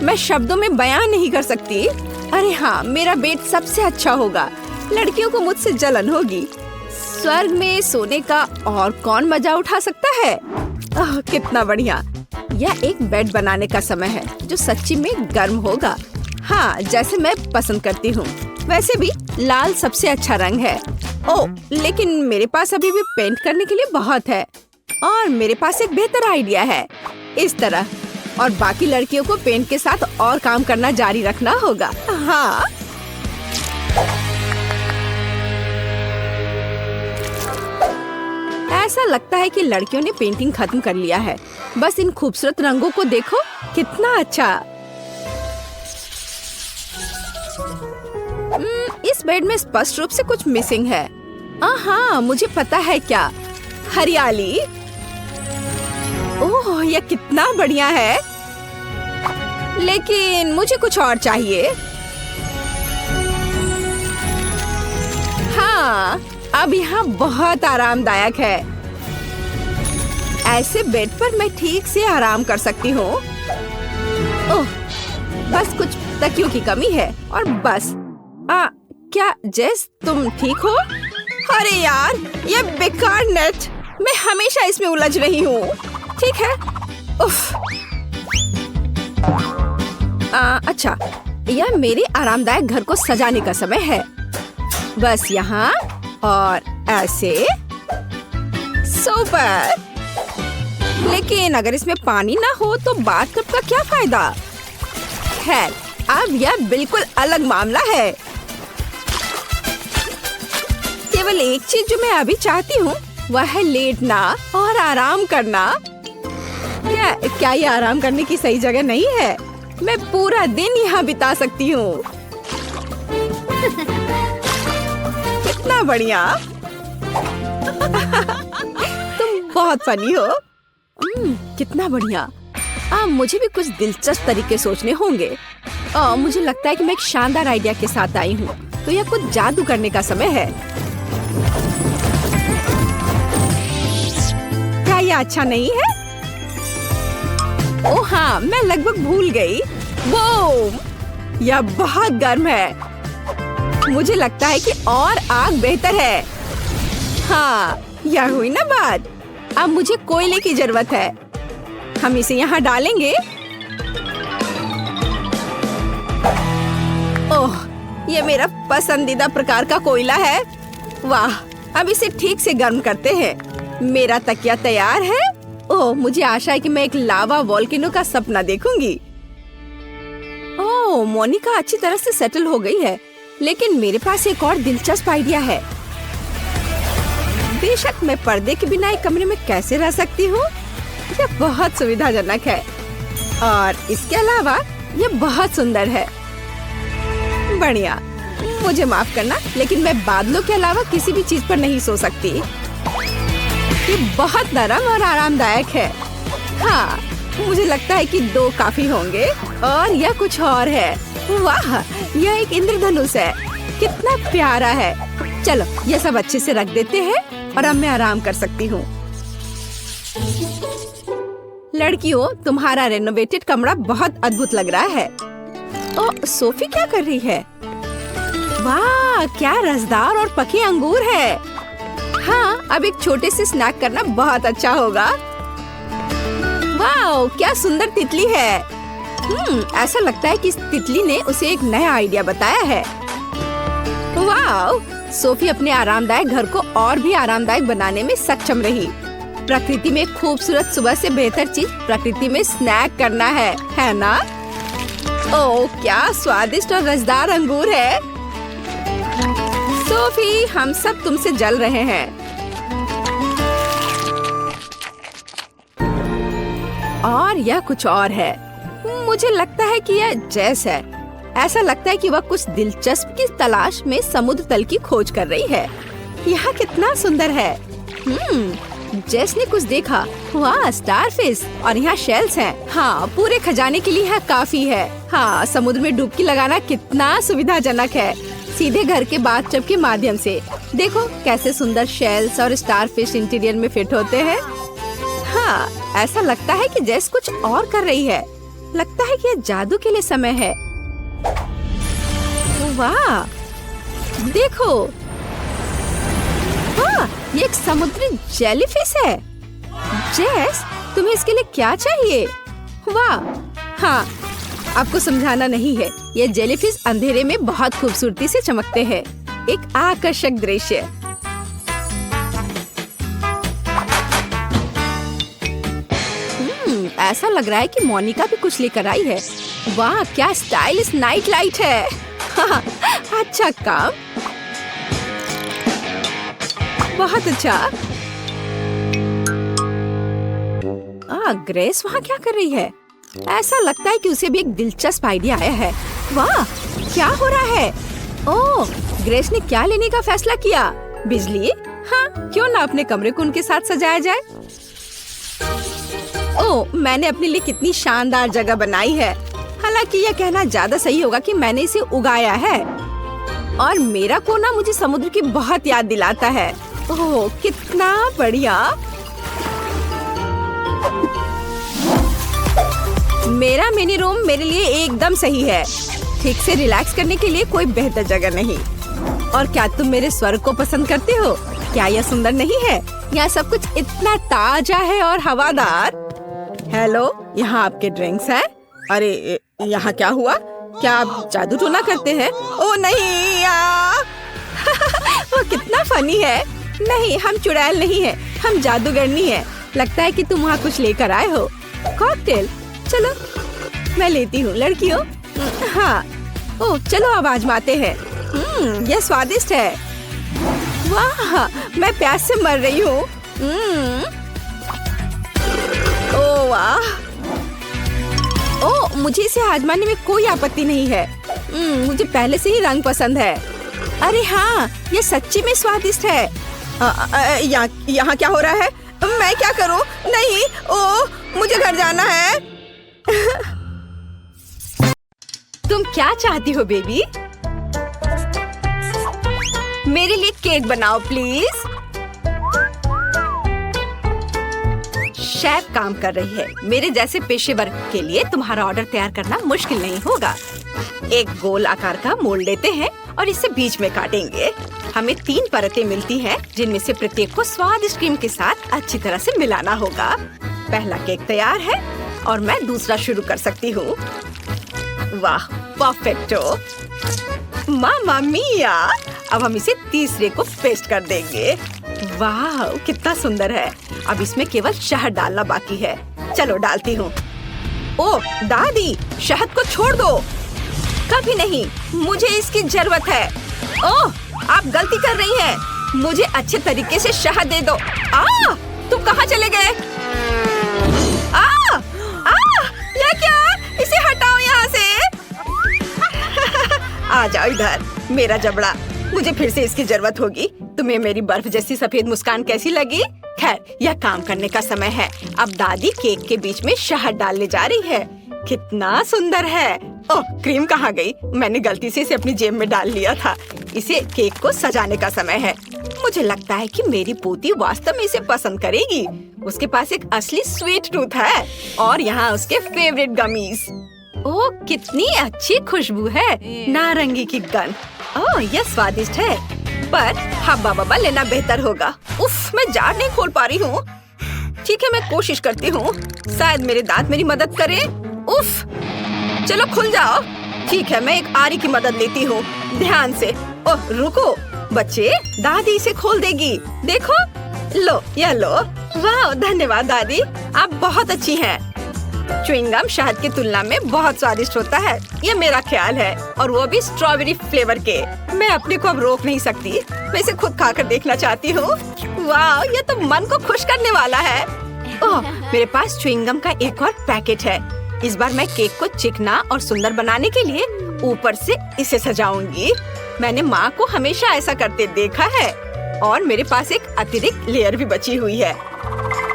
मैं शब्दों में बयान नहीं कर सकती। अरे हाँ, मेरा बेट सबसे अच्छा होगा। लड़कियों को मुझसे जलन होगी। स्वर्ग में सोने का और कौन मजा उठा सकता है। कितना बढ़िया। यह एक बेड बनाने का समय है जो सच्ची में गर्म होगा। हाँ, जैसे मैं पसंद करती हूँ। वैसे भी लाल सबसे अच्छा रंग है। ओह, लेकिन मेरे पास अभी भी पेंट करने के लिए बहुत है। और मेरे पास एक बेहतर आइडिया है। इस तरह, और बाकी लड़कियों को पेंट के साथ और काम करना जारी रखना होगा। हाँ, ऐसा लगता है कि लड़कियों ने पेंटिंग खत्म कर लिया है। बस इन खूबसूरत रंगों को देखो, कितना अच्छा। इस बेड में स्पष्ट रूप से कुछ मिसिंग है। हाँ, मुझे पता है क्या। हरियाली। ओह, यह कितना बढ़िया है। लेकिन मुझे कुछ और चाहिए। हाँ, अब यहाँ बहुत आरामदायक है। ऐसे बेड पर मैं ठीक से आराम कर सकती हूँ। ओह, बस कुछ तकियों की कमी है और बस। क्या जेस, तुम ठीक हो? अरे यार, ये बेकार नेट, मैं हमेशा इसमें उलझ रही हूँ। ठीक है। उफ। अच्छा, यह मेरे आरामदायक घर को सजाने का समय है। बस यहाँ और ऐसे। सुपर। लेकिन अगर इसमें पानी ना हो तो बाथटब का क्या फायदा। खैर, अब यह बिल्कुल अलग मामला है। केवल एक चीज जो मैं अभी चाहती हूँ वह है लेटना और आराम करना। क्या ये आराम करने की सही जगह नहीं है? मैं पूरा दिन यहाँ बिता सकती हूँ। कितना बढ़िया। तुम बहुत फनी हो। कितना बढ़िया। मुझे भी कुछ दिलचस्प तरीके सोचने होंगे। मुझे लगता है कि मैं एक शानदार आइडिया के साथ आई हूँ। तो यह कुछ जादू करने का समय है। क्या यह अच्छा नहीं है? ओह हाँ, मैं लगभग भूल गई। वो यह बहुत गर्म है। मुझे लगता है कि और आग बेहतर है। हाँ, यह हुई ना बात। अब मुझे कोयले की जरूरत है। हम इसे यहाँ डालेंगे। ओह, ये मेरा पसंदीदा प्रकार का कोयला है। वाह, अब इसे ठीक से गर्म करते हैं। मेरा तकिया तैयार है। ओह, मुझे आशा है कि मैं एक लावा वोल्केनो का सपना देखूंगी। ओह, मोनिका अच्छी तरह से सेटल हो गई है। लेकिन मेरे पास एक और दिलचस्प आइडिया है। बेशक मैं पर्दे के बिना एक कमरे में कैसे रह सकती हूँ। यह बहुत सुविधाजनक है और इसके अलावा यह बहुत सुंदर है। बढ़िया। मुझे माफ करना, लेकिन मैं बादलों के अलावा किसी भी चीज पर नहीं सो सकती। ये बहुत नरम और आरामदायक है। हाँ, मुझे लगता है कि 2 काफी होंगे। और यह कुछ और है। वाह, यह एक इंद्रधनुष है। कितना प्यारा है। चलो, यह सब अच्छे से रख देते हैं और अब मैं आराम कर सकती हूँ। लड़कियों, तुम्हारा रेनोवेटेड कमरा बहुत अद्भुत लग रहा है। ओह, सोफी क्या कर रही है? वाह, क्या रसदार और पके अंगूर है। हाँ, अब एक छोटे से स्नैक करना बहुत अच्छा होगा। वाह, क्या सुंदर तितली है। ऐसा लगता है कि इस तितली ने उसे एक नया आइडिया बताया है। वाह, सोफी अपने आरामदायक घर को और भी आरामदायक बनाने में सक्षम रही। प्रकृति में खूबसूरत सुबह से बेहतर चीज प्रकृति में स्नैक करना है ना? ओह, क्या स्वादिष्ट और रसदार अंगूर है। सोफी, हम सब तुमसे जल रहे हैं। और यह कुछ और है। मुझे लगता है कि यह जेस है। ऐसा लगता है कि वह कुछ दिलचस्प की तलाश में समुद्र तल की खोज कर रही है। यहाँ कितना सुंदर है। जेस ने कुछ देखा। वाह, स्टारफिश और यहाँ शेल्स हैं। हाँ, पूरे खजाने के लिए यहाँ काफी है। हाँ, समुद्र में डुबकी लगाना कितना सुविधाजनक है, सीधे घर के बाथटब के माध्यम से। देखो कैसे सुंदर शेल्स और स्टारफिश इंटीरियर में फिट होते हैं। हाँ, ऐसा लगता है कि जेस कुछ और कर रही है। लगता है कि ये जादू के लिए समय है। वाह, देखो, वाह, ये एक समुद्री जेलीफिश है। जेस, तुम्हें इसके लिए क्या चाहिए? वाह, हाँ, आपको समझाना नहीं है। ये जेलीफिश अंधेरे में बहुत खूबसूरती से चमकते हैं। एक आकर्षक दृश्य। ऐसा लग रहा है कि मोनिका भी कुछ लेकर आई है। वाह, क्या स्टाइलिश नाइट लाइट है। हाँ, अच्छा काम, बहुत अच्छा। ग्रेस वहाँ क्या कर रही है? ऐसा लगता है कि उसे भी एक दिलचस्प आइडिया आया है। वाह, क्या हो रहा है? ओह, ग्रेस ने क्या लेने का फैसला किया? बिजली? हाँ, क्यों ना अपने कमरे को उनके साथ सजाया जाए। ओह, मैंने अपने लिए कितनी शानदार जगह बनाई है। हालांकि यह कहना ज्यादा सही होगा कि मैंने इसे उगाया है। और मेरा कोना मुझे समुद्र की बहुत याद दिलाता है। ओह, कितना बढ़िया। मेरा मिनी रूम मेरे लिए एकदम सही है। ठीक से रिलैक्स करने के लिए कोई बेहतर जगह नहीं। और क्या तुम मेरे स्वर्ग को पसंद करते हो? क्या यह सुंदर नहीं है? यहाँ सब कुछ इतना ताजा है और हवादार। हेलो, यहाँ आपके ड्रिंक्स हैं। अरे, यहाँ क्या हुआ? क्या आप जादू टोना करते हैं? ओ नहीं, वो कितना फनी है। नहीं, हम चुड़ैल नहीं है, हम जादूगरनी है। लगता है कि तुम वहाँ कुछ लेकर आए हो। कॉकटेल? चलो मैं लेती हूँ लड़कियों। हाँ, ओह चलो अब आजमाते हैं। यह स्वादिष्ट है। वाह, मैं प्यास से मर रही हूँ। ओह वाह, ओह मुझे इसे आजमाने में कोई आपत्ति नहीं है। मुझे पहले से ही रंग पसंद है। अरे हाँ, ये सच्ची में स्वादिष्ट है। यहाँ क्या हो रहा है? मैं क्या करूँ? नहीं, ओह मुझे घर जाना है। तुम क्या चाहती हो बेबी? मेरे लिए केक बनाओ प्लीज। शेफ काम कर रही है। मेरे जैसे पेशेवर के लिए तुम्हारा ऑर्डर तैयार करना मुश्किल नहीं होगा। एक गोल आकार का मोल्ड लेते हैं और इसे बीच में काटेंगे। हमें 3 परतें मिलती हैं, जिनमें से प्रत्येक को स्वादिष्ट क्रीम के साथ अच्छी तरह से मिलाना होगा। पहला केक तैयार है और मैं दूसरा शुरू कर सकती हूँ। वाह, परफेक्टो। मामा मिया। अब हम इसे तीसरे को पेस्ट कर देंगे। वाह, कितना सुंदर है। अब इसमें केवल शहद डालना बाकी है। चलो डालती हूँ। ओह दादी, शहद को छोड़ दो। कभी नहीं, मुझे इसकी जरूरत है। ओह, आप गलती कर रही हैं। मुझे अच्छे तरीके से शहद दे दो। तुम कहाँ चले गए? ये क्या? इसे हटाओ यहाँ से। आ जाओ इधर, मेरा जबड़ा। मुझे फिर से इसकी जरूरत होगी। तुम्हें मेरी बर्फ जैसी सफेद मुस्कान कैसी लगी? खैर, यह काम करने का समय है। अब दादी केक के बीच में शहद डालने जा रही है। कितना सुंदर है। ओह, क्रीम कहाँ गई? मैंने गलती से इसे अपनी जेब में डाल लिया था। इसे केक को सजाने का समय है। मुझे लगता है कि मेरी पोती वास्तव में इसे पसंद करेगी। उसके पास एक असली स्वीट टूथ है और यहाँ उसके फेवरेट गमीज। ओह, कितनी अच्छी खुशबू है। नारंगी की गंध। ओह, यह स्वादिष्ट है, पर हब्बा बब्बा लेना बेहतर होगा। उफ, मैं जार नहीं खोल पा रही हूँ। ठीक है, मैं कोशिश करती हूँ। शायद मेरे दांत मेरी मदद करें। उफ, चलो खुल जाओ। ठीक है, मैं एक आरी की मदद लेती हूँ। ध्यान से। ओह रुको बच्चे, दादी इसे खोल देगी। देखो, लो, यह लो। वाह, धन्यवाद दादी, आप बहुत अच्छी हैं। च्युइंगम शहद की तुलना में बहुत स्वादिष्ट होता है, ये मेरा ख्याल है। और वो भी स्ट्रॉबेरी फ्लेवर के। मैं अपने को अब रोक नहीं सकती। मैं इसे खुद खाकर देखना चाहती हूँ। वाह, ये तो मन को खुश करने वाला है। ओह, मेरे पास च्युइंगम का एक और पैकेट है। इस बार मैं केक को चिकना और सुंदर बनाने के लिए ऊपर से इसे सजाऊंगी। मैंने माँ को हमेशा ऐसा करते देखा है। और मेरे पास एक अतिरिक्त लेयर भी बची हुई है।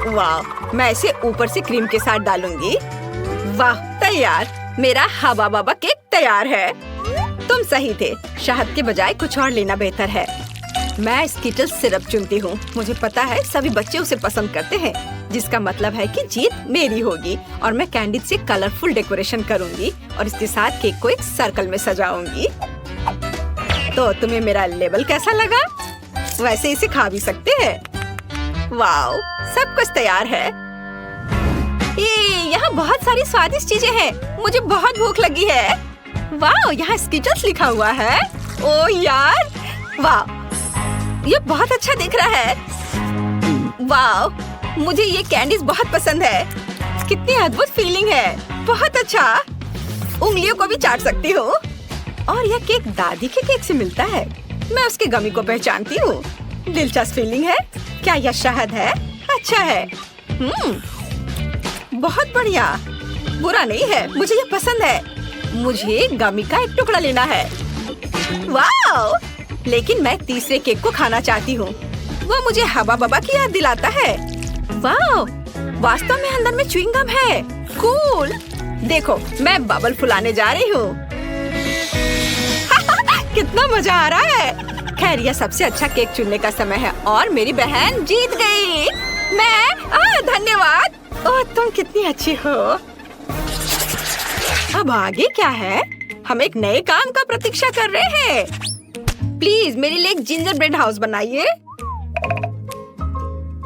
वाह, मैं इसे ऊपर से क्रीम के साथ डालूंगी। वाह, तैयार। मेरा हवा बाबा केक तैयार है। तुम सही थे, शहद के बजाय कुछ और लेना बेहतर है। मैं स्किटल सिरप चुनती हूँ। मुझे पता है सभी बच्चे उसे पसंद करते हैं, जिसका मतलब है कि जीत मेरी होगी। और मैं कैंडी से कलरफुल डेकोरेशन करूँगी और इसके साथ केक को एक सर्कल में सजाऊंगी। तो तुम्हें मेरा लेबल कैसा लगा? वैसे इसे खा भी सकते हैं। वाओ, सब कुछ तैयार है। यहाँ बहुत सारी स्वादिष्ट चीजें हैं। मुझे बहुत भूख लगी है। वाओ, यहाँ स्किटल्स लिखा हुआ है। ओ यार, वाओ, ये बहुत अच्छा दिख रहा है। वाओ, मुझे ये कैंडीज बहुत पसंद है। कितनी अद्भुत फीलिंग है। बहुत अच्छा। उंगलियों को भी चाट सकती हूँ। और यह केक दादी के केक से मिलता है। मैं उसके गमी को पहचानती हूँ। दिलचस्प फीलिंग है। क्या यह शहद है? अच्छा है। बहुत बढ़िया। बुरा नहीं है, मुझे ये पसंद है। मुझे गमी का एक टुकड़ा लेना है। वाओ, लेकिन मैं तीसरे केक को खाना चाहती हूँ। वो मुझे हवा बाबा की याद दिलाता है। वाओ, वास्तव में अंदर में च्युइंग गम है। कूल। देखो, मैं बबल फुलाने जा रही हूँ। कितना मजा आ रहा है। खैर, यह सबसे अच्छा केक चुनने का समय है और मेरी बहन जीत गई। धन्यवाद। ओह, तुम कितनी अच्छी हो। अब आगे क्या है? हम एक नए काम का प्रतीक्षा कर रहे हैं। प्लीज मेरे लिए एक जिंजर ब्रेड हाउस बनाइए।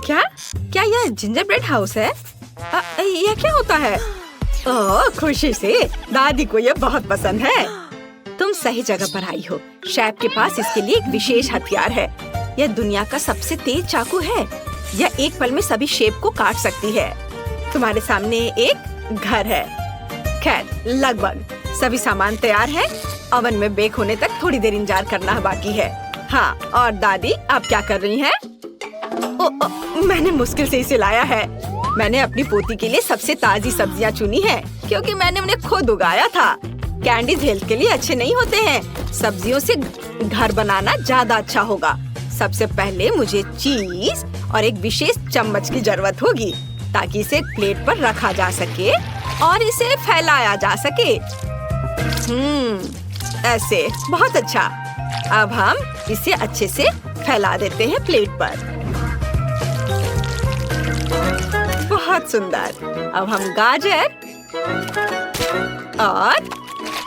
क्या यह जिंजर ब्रेड हाउस है? यह क्या होता है? ओह, खुशी से। दादी को यह बहुत पसंद है। तुम सही जगह पर आई हो। शेफ के पास इसके लिए एक विशेष हथियार है। यह दुनिया का सबसे तेज चाकू है। यह एक पल में सभी शेप को काट सकती है। तुम्हारे सामने एक घर है। खैर, लगभग सभी सामान तैयार है। ओवन में बेक होने तक थोड़ी देर इंतजार करना बाकी है। हाँ, और दादी आप क्या कर रही हैं? मैंने मुश्किल से इसे लाया है। मैंने अपनी पोती के लिए सबसे ताजी सब्जियां चुनी है, क्योंकि मैंने उन्हें खुद उगाया था। कैंडीज हेल्थ के लिए अच्छे नहीं होते हैं। सब्जियों से घर बनाना ज्यादा अच्छा होगा। सबसे पहले मुझे चीज और एक विशेष चम्मच की जरूरत होगी, ताकि इसे प्लेट पर रखा जा सके और इसे फैलाया जा सके। ऐसे। बहुत अच्छा। अब हम इसे अच्छे से फैला देते हैं प्लेट पर। बहुत सुंदर। अब हम गाजर और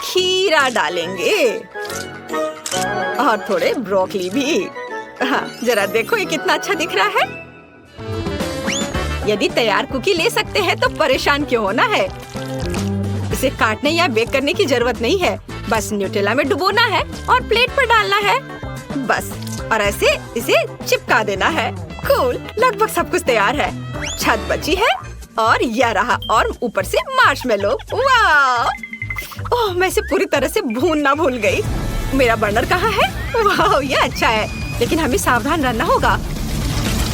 खीरा डालेंगे और थोड़े ब्रोकली भी। हाँ, जरा देखो ये कितना अच्छा दिख रहा है। यदि तैयार कुकी ले सकते हैं तो परेशान क्यों होना है। इसे काटने या बेक करने की जरूरत नहीं है। बस न्यूटेला में डुबोना है और प्लेट पर डालना है। बस, और ऐसे इसे चिपका देना है। कूल। लगभग सब कुछ तैयार है। छत बची है और यह रहा, और ऊपर से मार्शमेलो। वाह! ओह, मैं इसे पूरी तरह से भूनना भूल गई। मेरा बर्नर कहाँ है? वाह, ये अच्छा है, लेकिन हमें सावधान रहना होगा।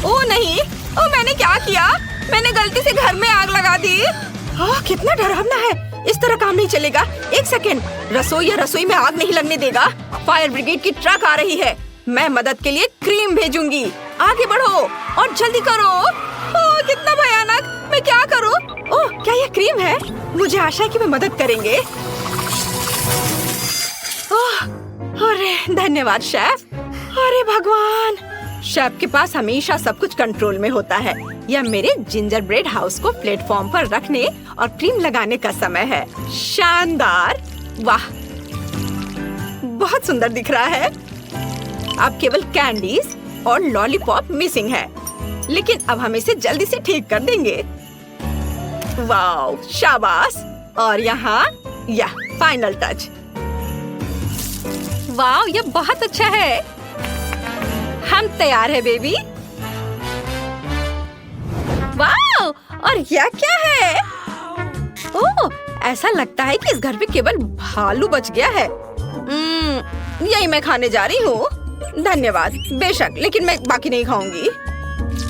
ओह नहीं! ओह, मैंने क्या किया? मैंने गलती से घर में आग लगा दी। ओह, कितना डरावना है। इस तरह काम नहीं चलेगा। एक सेकेंड, रसोई में आग नहीं लगने देगा। फायर ब्रिगेड की ट्रक आ रही है। मैं मदद के लिए क्रीम भेजूंगी। आगे बढ़ो और जल्दी करो। ओह, कितना भयानक। मैं क्या करूं? ओह, क्या यह क्रीम है? मुझे आशा है कि वे मदद करेंगे। ओह, अरे धन्यवाद शेफ। अरे भगवान, शेफ के पास हमेशा सब कुछ कंट्रोल में होता है। यह मेरे जिंजर ब्रेड हाउस को प्लेटफॉर्म पर रखने और क्रीम लगाने का समय है। शानदार। वाह, बहुत सुंदर दिख रहा है। अब केवल कैंडीज और लॉलीपॉप मिसिंग है, लेकिन अब हम इसे जल्दी से ठीक कर देंगे। वाह, शाबाश। और यहाँ यह फाइनल टच। वाह, ये बहुत अच्छा है। हम तैयार है बेबी। वाह, और यह क्या है? ओह, ऐसा लगता है कि इस घर में केवल भालू बच गया है। यही मैं खाने जा रही हूँ। धन्यवाद। बेशक, लेकिन मैं बाकी नहीं खाऊंगी।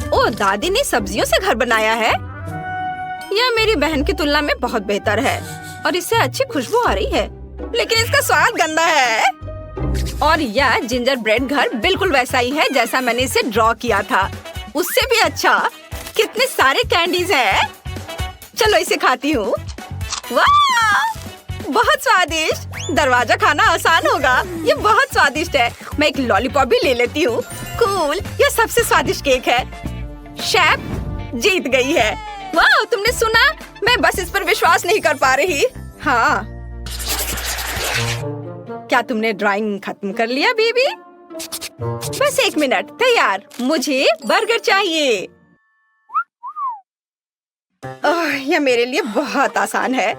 ओह, दादी ने सब्जियों से घर बनाया है। यह मेरी बहन की तुलना में बहुत बेहतर है और इससे अच्छी खुशबू आ रही है, लेकिन इसका स्वाद गंदा है। और यह जिंजर ब्रेड घर बिल्कुल वैसा ही है जैसा मैंने इसे ड्रॉ किया था, उससे भी अच्छा। कितने सारे कैंडीज हैं। चलो इसे खाती हूँ। वाह, बहुत स्वादिष्ट। दरवाजा खाना आसान होगा। ये बहुत स्वादिष्ट है। मैं एक लॉलीपॉप भी ले लेती हूँ। कूल, यह सबसे स्वादिष्ट केक है। शेफ जीत गई है। वाह, तुमने सुना? मैं बस इस पर विश्वास नहीं कर पा रही। हाँ, क्या तुमने ड्राइंग खत्म कर लिया बेबी? बस 1 मिनट, तैयार। मुझे बर्गर चाहिए। यह मेरे लिए बहुत आसान है।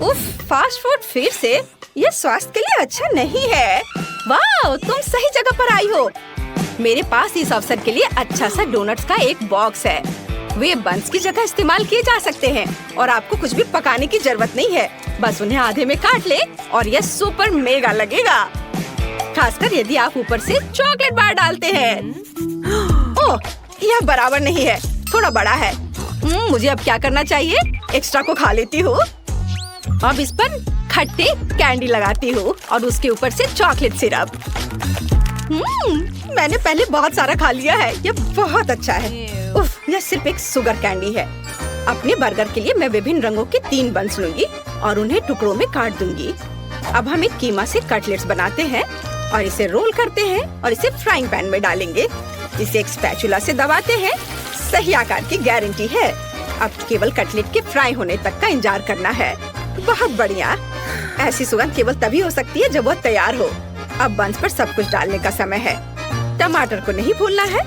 उफ, फास्ट फूड फिर से? यह स्वास्थ्य के लिए अच्छा नहीं है। वाह, तुम सही जगह पर आई हो। मेरे पास इस अवसर के लिए अच्छा सा डोनट्स का एक बॉक्स है। वे बंस की जगह इस्तेमाल किए जा सकते हैं और आपको कुछ भी पकाने की जरूरत नहीं है। बस उन्हें आधे में काट ले और यह सुपर मेगा लगेगा, खासकर यदि आप ऊपर से चॉकलेट बार डालते हैं। ओह, यह बराबर नहीं है, थोड़ा बड़ा है। मुझे अब क्या करना चाहिए? एक्स्ट्रा को खा लेती हूँ। अब इस पर खट्टी कैंडी लगाती हूँ और उसके ऊपर से चॉकलेट सिरप। मैंने पहले बहुत सारा खा लिया है। यह बहुत अच्छा है। उफ, यह सिर्फ एक शुगर कैंडी है। अपने बर्गर के लिए मैं विभिन्न रंगों के 3 बंस लूंगी और उन्हें टुकड़ों में काट दूंगी। अब हम एक कीमा से कटलेट्स बनाते हैं और इसे रोल करते हैं और इसे फ्राइंग पैन में डालेंगे। इसे एक स्पैचुला से दबाते हैं। सही आकार की गारंटी है। अब केवल कटलेट के फ्राई होने तक का इंतजार करना है। बहुत बढ़िया। ऐसी सुगंध केवल तभी हो सकती है जब वो तैयार हो। अब बंस पर सब कुछ डालने का समय है। टमाटर को नहीं भूलना है।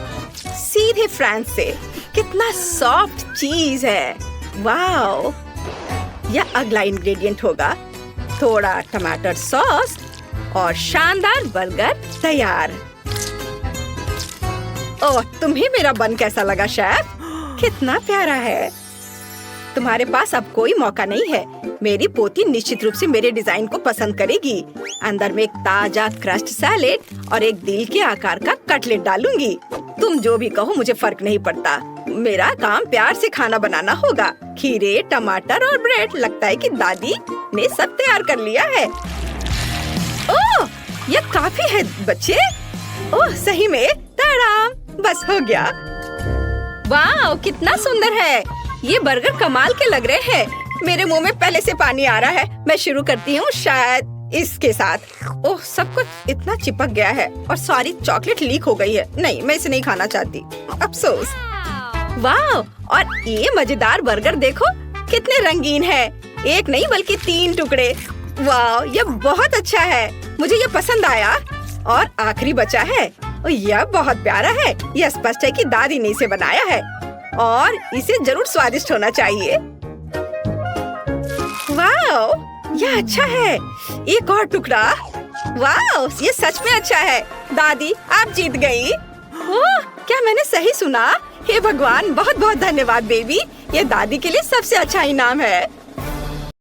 सीधे फ्रांस से। कितना सॉफ्ट चीज है। वाओ, यह अगला इंग्रेडिएंट होगा। थोड़ा टमाटर सॉस और शानदार बर्गर तैयार। ओह, तुम्हें मेरा बन कैसा लगा शेफ? कितना प्यारा है। तुम्हारे पास अब कोई मौका नहीं है। मेरी पोती निश्चित रूप से मेरे डिजाइन को पसंद करेगी। अंदर में एक ताजा क्रस्ट सैलेड और एक दिल के आकार का कटलेट डालूंगी। तुम जो भी कहो, मुझे फर्क नहीं पड़ता। मेरा काम प्यार से खाना बनाना होगा। खीरे, टमाटर और ब्रेड। लगता है कि दादी ने सब तैयार कर लिया है। ओह, यह काफी है बच्चे। ओह, सही में ताराम, बस हो गया। वाह, कितना सुंदर है। ये बर्गर कमाल के लग रहे हैं। मेरे मुंह में पहले से पानी आ रहा है। मैं शुरू करती हूँ शायद इसके साथ। ओह, सब कुछ इतना चिपक गया है और सारी चॉकलेट लीक हो गई है। नहीं, मैं इसे नहीं खाना चाहती, अफसोस। वाह, और ये मजेदार बर्गर देखो, कितने रंगीन है। एक नहीं बल्कि 3 टुकड़े। वाह, यह बहुत अच्छा है। मुझे यह पसंद आया। और आखिरी बचा है। यह बहुत प्यारा है। यह स्पष्ट है कि दादी ने इसे बनाया है और इसे जरूर स्वादिष्ट होना चाहिए। वाह, यह अच्छा है। एक और टुकड़ा। वाह, ये सच में अच्छा है। दादी, आप जीत गई। ओह, क्या मैंने सही सुना? हे भगवान, बहुत बहुत धन्यवाद बेबी। ये दादी के लिए सबसे अच्छा इनाम है।